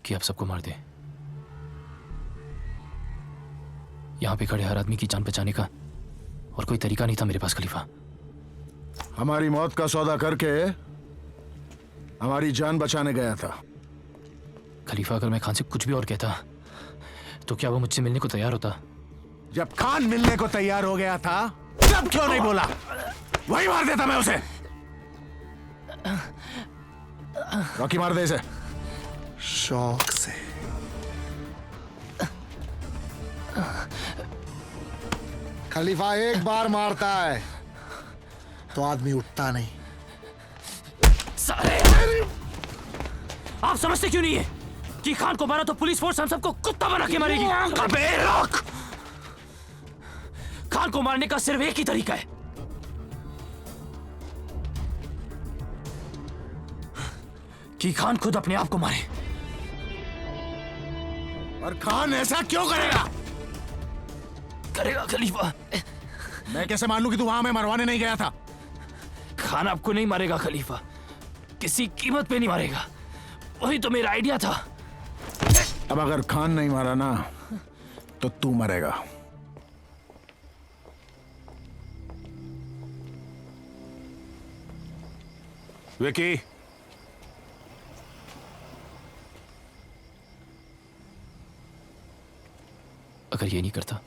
Speaker 3: कि आप सबको मार दें। यहाँ पे खड़े हर आदमी की जान बचाने का और कोई तरीका नहीं था मेरे पास खलीफा।
Speaker 12: हमारी मौत का सौदा करके हमारी जान बचाने गया था।
Speaker 3: खलीफा अगर मैं खान से कुछ भी और कहता तो क्या वो मुझसे मिलने को तैयार होता?
Speaker 12: जब खान मिलने को तैयार हो गया था तब क्यों नहीं बोला? वही मार देता मैं उसे। रॉकी मार दे इसे।
Speaker 16: शौक से। खलीफा एक बार मारता है तो आदमी उठता नहीं।
Speaker 3: साले! आप समझते क्यों नहीं है कि खान को मारा तो पुलिस फोर्स हम सबको कुत्ता बना के मारेगी? अबे रोक! खान को मारने का सिर्फ एक ही तरीका है, कि खान खुद अपने आप को मारे।
Speaker 12: और खान ऐसा क्यों करेगा?
Speaker 3: करेगा खलीफा।
Speaker 12: मैं कैसे मान लूं कि तू वहां में मरवाने नहीं गया था?
Speaker 3: खान आपको नहीं मारेगा खलीफा, किसी कीमत पे नहीं मारेगा। वही तो मेरा आइडिया था।
Speaker 12: अब अगर खान नहीं मारा ना तो तू मरेगा।
Speaker 15: विकी,
Speaker 3: अगर ये नहीं करता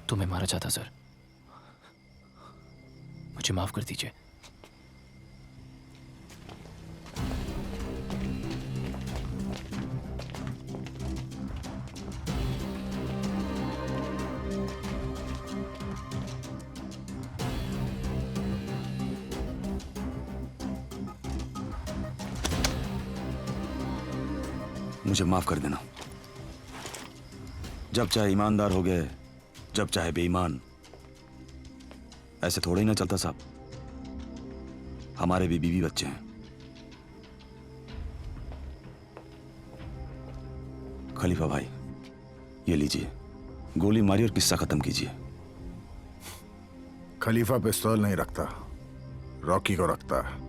Speaker 3: तो मैं मारा जाता सर। मुझे माफ कर दीजिए।
Speaker 19: मुझे माफ कर देना। जब चाहे ईमानदार हो गए, जब चाहे बेईमान। ऐसे थोड़ा ही ना चलता साहब। हमारे भी बीवी बच्चे हैं। खलीफा भाई, ये लीजिए, गोली मारी और किस्सा खत्म कीजिए।
Speaker 12: खलीफा पिस्तौल नहीं रखता, रॉकी को रखता है।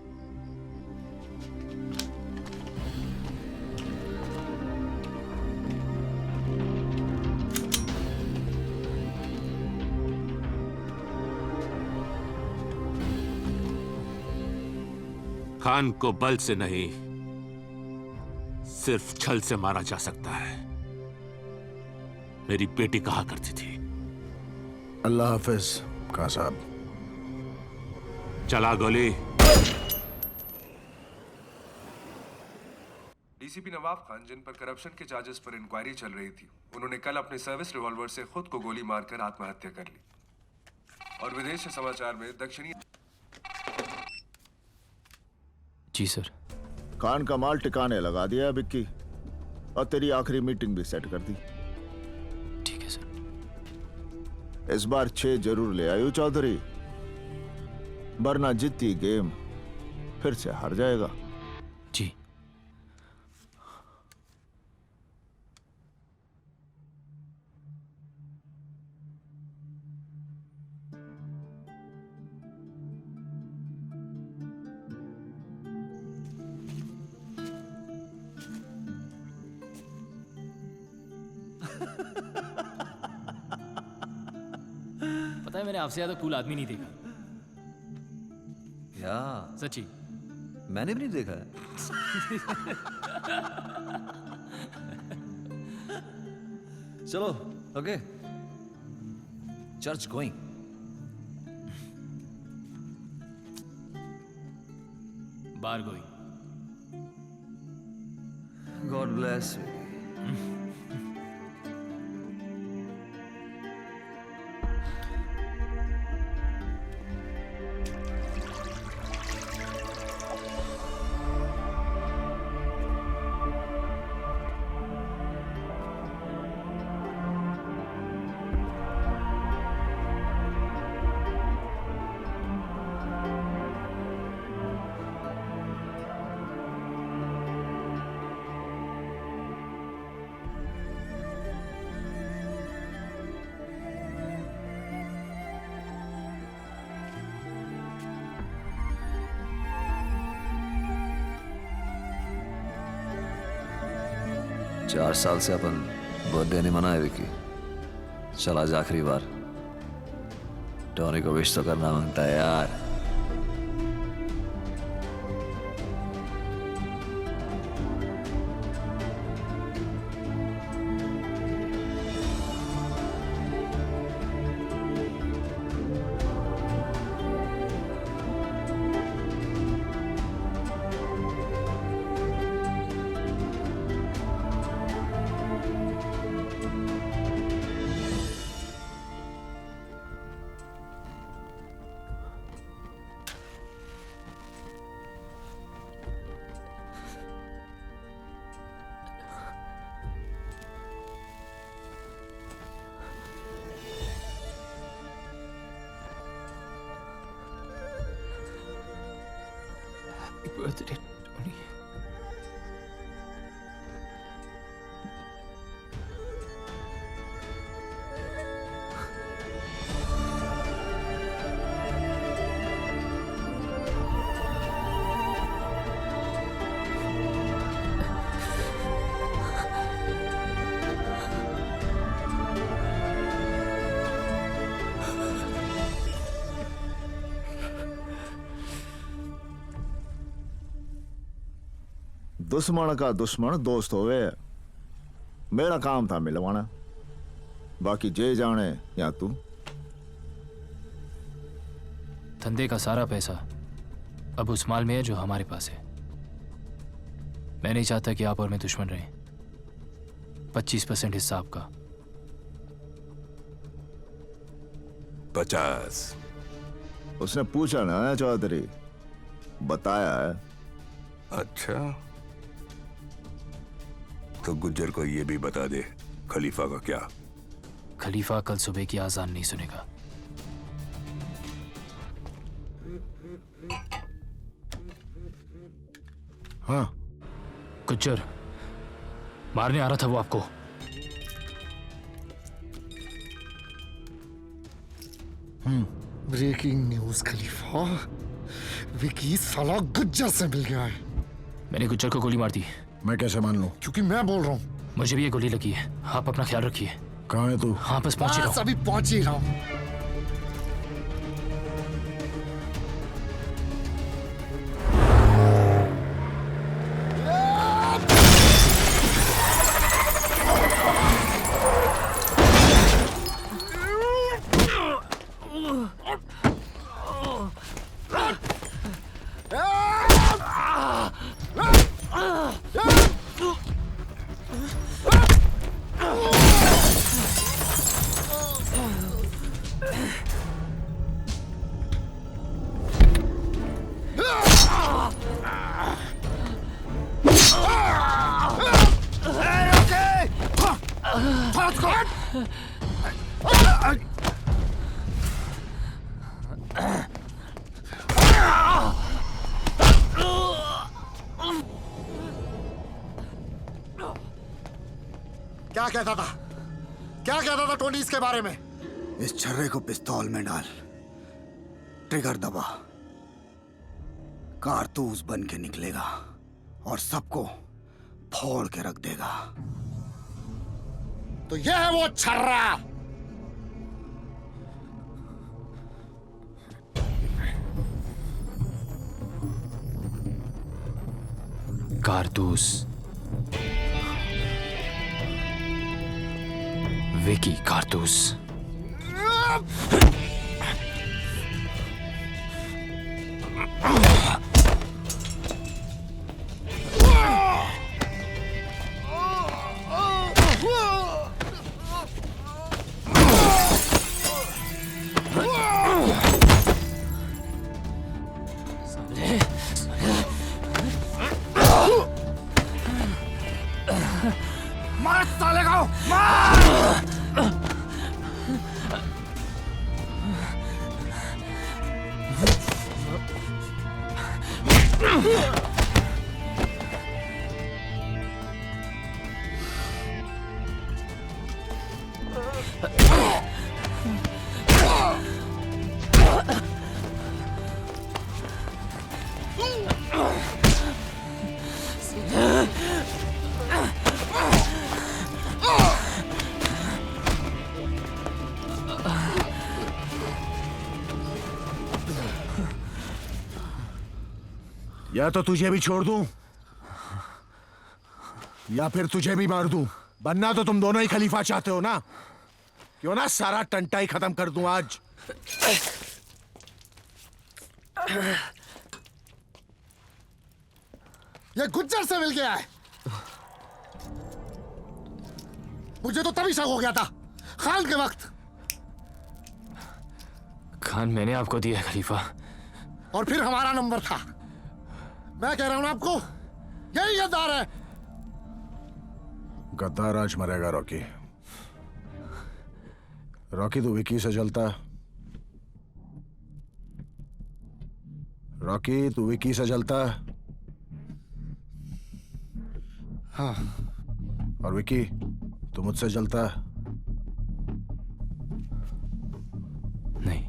Speaker 15: खान को बल से नहीं, सिर्फ छल से मारा जा सकता है। मेरी बेटी कहा करती थी।
Speaker 12: अल्लाह हाफिज खान साहब।
Speaker 15: चला गोली।
Speaker 13: डीसीपी नवाब खान, जिन पर करप्शन के चार्जेस पर इंक्वायरी चल रही थी, उन्होंने कल अपने सर्विस रिवॉल्वर से खुद को गोली मारकर आत्महत्या कर ली। और विदेश समाचार में दक्षिणी।
Speaker 3: जी सर।
Speaker 4: खान का माल टिकाने लगा दिया है विक्की, और तेरी आखिरी मीटिंग भी सेट कर दी।
Speaker 3: ठीक है सर।
Speaker 4: इस बार 6 जरूर ले आयो चौधरी, वरना जीती गेम फिर से हार जाएगा।
Speaker 3: जी। पता है, मैंने आपसे ज्यादा कूल आदमी नहीं देखा।
Speaker 9: या
Speaker 3: सच्ची?
Speaker 9: मैंने भी नहीं देखा है। चलो, okay. Church going.
Speaker 3: Bar going.
Speaker 9: God bless you. चार साल से अपन बर्थडे नहीं मनाए विकी। चल आज आखिरी बार। टोनी को विश तो करना मांगता है यार।
Speaker 3: Birthday Tony.
Speaker 4: दुश्मन का दुश्मन दोस्त होवे। मेरा काम था मिलवाना, बाकी जे जाने या तू।
Speaker 3: धंधे का सारा पैसा अब उस माल में है जो हमारे पास है। मैं नहीं चाहता कि आप और मैं दुश्मन रहें। 25% हिस्सा आपका।
Speaker 1: 50।
Speaker 4: उसने पूछा ना चौधरी, बताया है।
Speaker 1: अच्छा, तो गुज्जर को ये भी बता दे खलीफा का क्या।
Speaker 3: खलीफा कल सुबह की आजान नहीं सुनेगा।
Speaker 12: हाँ
Speaker 3: गुज्जर मारने आ रहा था वो आपको।
Speaker 16: ब्रेकिंग न्यूज खलीफा, विकी साला गुज्जर से मिल गया है।
Speaker 3: मैंने गुज्जर को गोली मार दी।
Speaker 12: मैं कैसे मान लूं?
Speaker 16: क्योंकि मैं बोल रहा हूँ।
Speaker 3: मुझे भी ये गोली लगी है। आप अपना ख्याल रखिए।
Speaker 12: कहाँ है तू?
Speaker 3: हाँ बस पहुंच ही रहा हूं।
Speaker 16: अभी पहुंच ही रहा हूँ।
Speaker 11: क्या कहता था? क्या कहता था टोनी इसके बारे में? इस छर्रे को पिस्तौल में डाल, ट्रिगर दबा, कारतूस बन के निकलेगा और सबको फोड़ के रख देगा।
Speaker 16: तो यह है वो छर्रा।
Speaker 3: कारतूस। विकी कारतूस।
Speaker 16: मार साले को, मार!
Speaker 12: या तो तुझे भी छोड़ दूं या फिर तुझे भी मार दूं। बनना तो तुम दोनों ही खलीफा चाहते हो ना? क्यों ना सारा टंटा ही खत्म कर दूं आज।
Speaker 11: ये गुज्जर से मिल गया है। मुझे तो तभी शक हो गया था खान के वक्त।
Speaker 3: खान मैंने आपको दिया है खलीफा।
Speaker 11: और फिर हमारा नंबर था। मैं कह रहा हूं ना आपको, यही गद्दार है।
Speaker 12: गद्दार आज मरेगा रॉकी। रॉकी तू विकी से जलता। रॉकी तू विकी से जलता।
Speaker 11: हाँ।
Speaker 12: और विकी तू मुझसे जलता।
Speaker 3: नहीं।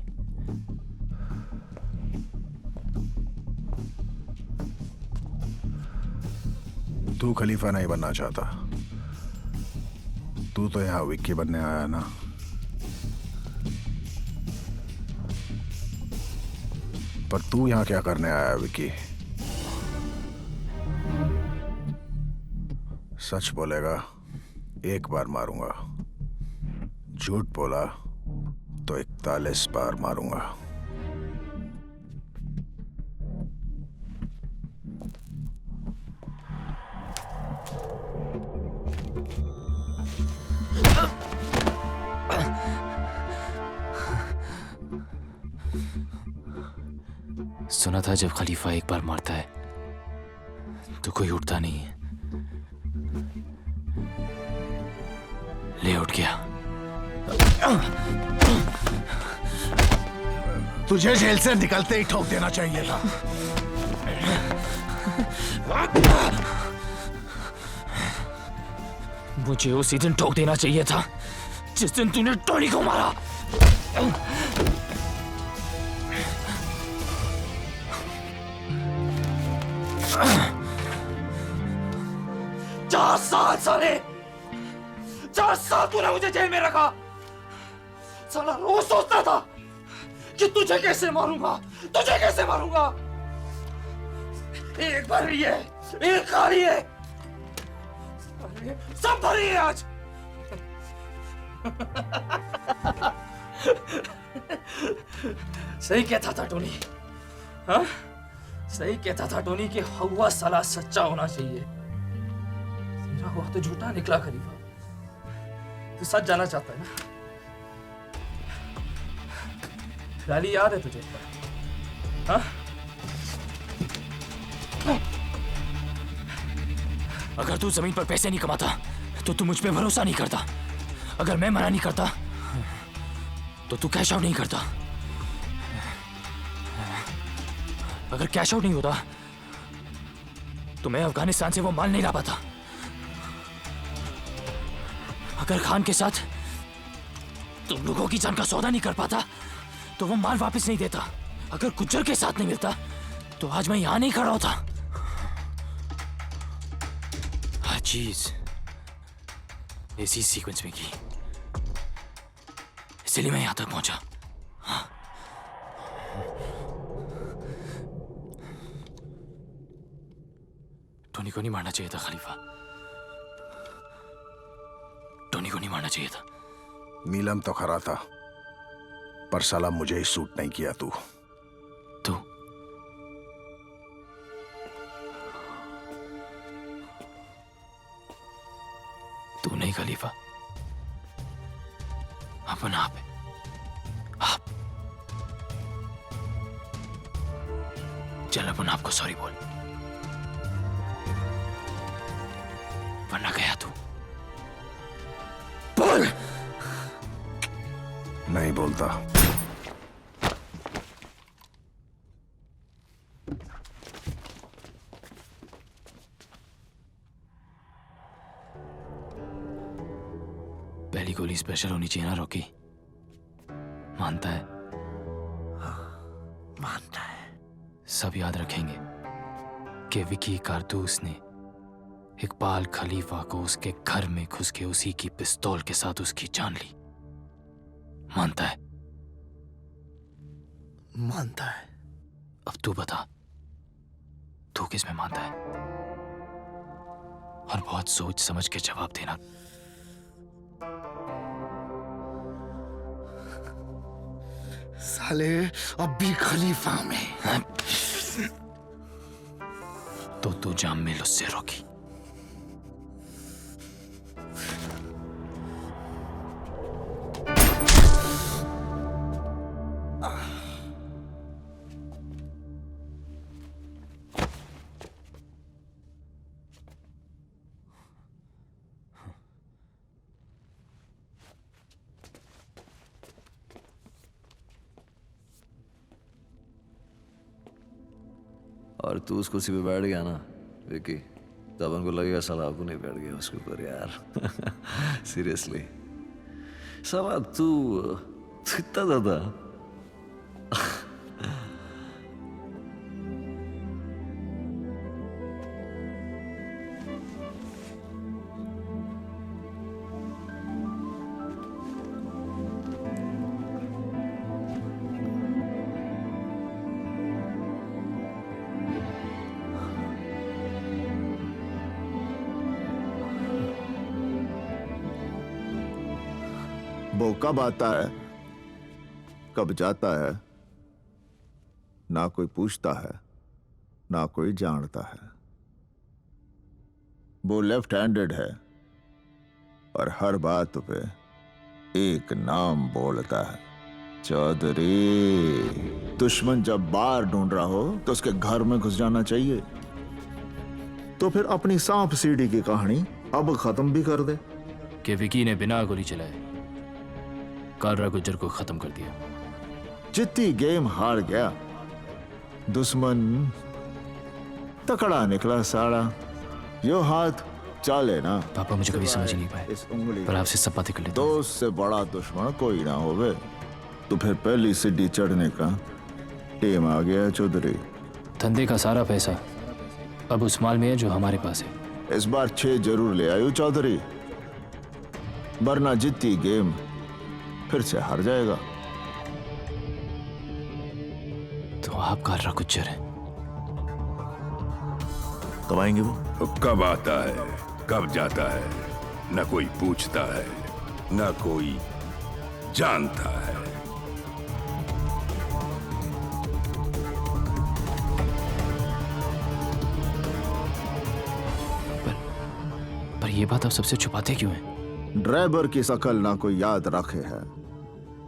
Speaker 12: तू खलीफा नहीं बनना चाहता। तू तो यहां विक्की बनने आया ना। पर तू यहां क्या करने आया विक्की? सच बोलेगा एक बार मारूंगा, झूठ बोला तो 41 बार मारूंगा।
Speaker 3: सुना था जब खलीफा एक बार मारता है तो कोई उठता नहीं है। ले उठ गया।
Speaker 12: तुझे जेल से निकलते ही ठोक देना चाहिए था।
Speaker 3: मुझे उसी दिन ठोक देना चाहिए था जिस दिन तूने टोनी को मारा।
Speaker 20: चार साल साले, 4 साल तूने मुझे जेल में रखा। साला रोज सोचता था कि तुझे कैसे मारूंगा, तुझे कैसे मारूंगा। एक भरी है, एक खाली है, सब भरी है आज। सही कहता था टोनी, हाँ? सही कहता था टोनी कि हुआ साला सच्चा होना चाहिए। तेरा हुआ तो झूठा निकला खलीफा। तू सच जाना चाहता है ना? रैली याद है तुझे? हाँ?
Speaker 3: अगर तू जमीन पर पैसे नहीं कमाता तो तू मुझ पे भरोसा नहीं करता। अगर मैं मना नहीं करता तो तू कैश आउट नहीं करता। अगर कैश आउट नहीं होता तो मैं अफगानिस्तान से वो माल नहीं ला पाता। अगर खान के साथ तुम लोगों की जान का सौदा नहीं कर पाता तो वो माल वापस नहीं देता। अगर गुज्जर के साथ नहीं मिलता तो आज मैं यहां नहीं खड़ा होता। हर चीज इसी सीक्वेंस में की, इसलिए मैं यहां तक पहुंचा। टोनी को नहीं मारना चाहिए था खलीफा। टोनी को नहीं मारना चाहिए था।
Speaker 12: नीलम तो खरा था पर साला मुझे ही सूट नहीं किया तू।
Speaker 3: तू नहीं खलीफा, अपना आप है। आप चल अपन आपको सॉरी बोल, वरना गया तू।
Speaker 12: बोल। नहीं बोलता।
Speaker 3: पहली गोली स्पेशल होनी चाहिए ना रॉकी? मानता है?
Speaker 11: मानता है।
Speaker 3: सब याद रखेंगे कि विकी कारतूस ने इकबाल खलीफा को उसके घर में घुस के उसी की पिस्तौल के साथ उसकी जान ली। मानता है?
Speaker 11: मानता है।
Speaker 3: अब तू बता, तू किस में मानता है, और बहुत सोच समझ के जवाब देना।
Speaker 16: साले अब भी खलीफा में।
Speaker 3: तो तू जाम में उससे रोकी।
Speaker 9: और तू उस कुर्सी पे बैठ गया ना विकी, तब उनको लगेगा साला आपको नहीं बैठ गया उसके ऊपर यार। सीरियसली साला तू इतना ज्यादा
Speaker 4: वो कब आता है, कब जाता है, ना कोई पूछता है, ना कोई जानता है। वो लेफ्ट हैंडेड है और हर बात पे एक नाम बोलता है, चौधरी। दुश्मन जब बाहर ढूंढ रहा हो तो उसके घर में घुस जाना चाहिए। तो फिर अपनी सांप सीढ़ी की कहानी अब खत्म भी कर दे।
Speaker 3: कि विकी ने बिना गोली चलाए कालरा गुज्जर को खत्म कर दिया।
Speaker 4: जितनी गेम हार गया, दुश्मन तकड़ा निकला साड़ा। यो हाथ चाले ना।
Speaker 3: पापा मुझे कभी समझ ही नहीं पाए,
Speaker 4: इस उंगली
Speaker 3: पर आपसे सब बातें कर लेता हूं।
Speaker 4: दोस्त से बड़ा दुश्मन कोई ना होवे। तो फिर पहली सीढ़ी चढ़ने का टेम आ गया चौधरी।
Speaker 3: धंधे का सारा पैसा अब उस माल में है जो हमारे पास है।
Speaker 4: इस बार 6 जरूर ले आयो चौधरी, वरना जीती गेम फिर से हार जाएगा।
Speaker 3: तो आप कालरा गुज्जर हैं।
Speaker 1: कब आएंगे वो? कब आता है, कब जाता है, न कोई पूछता है, न कोई जानता है।
Speaker 3: पर ये बात आप सबसे छुपाते क्यों हैं?
Speaker 4: ड्राइवर की शकल ना कोई याद रखे है।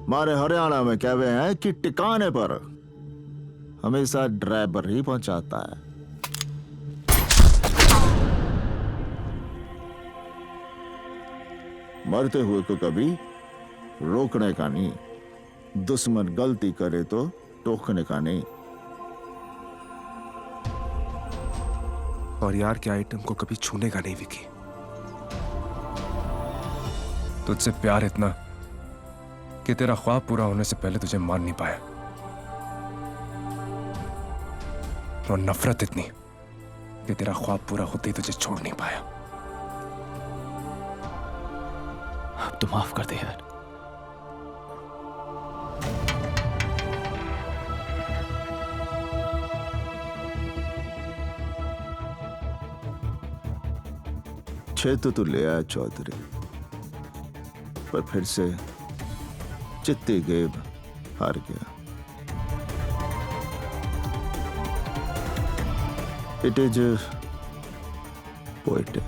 Speaker 4: हमारे हरियाणा में कहवे हैं कि टिकाने पर हमेशा ड्राइवर ही पहुंचाता है। मरते हुए को कभी रोकने का नहीं, दुश्मन गलती करे तो टोकने का नहीं।
Speaker 13: और यार के आइटम को कभी छूने का नहीं विकी। तुझसे प्यार इतना कि तेरा ख्वाब पूरा होने से पहले तुझे मान नहीं पाया, और नफरत इतनी कि तेरा ख्वाब पूरा होते ही तुझे छोड़ नहीं पाया।
Speaker 3: अब तो माफ कर दे यार।
Speaker 4: छह तो ले आया चौधरी, पर फिर से चित्ती गेम हार गया। It is poetic.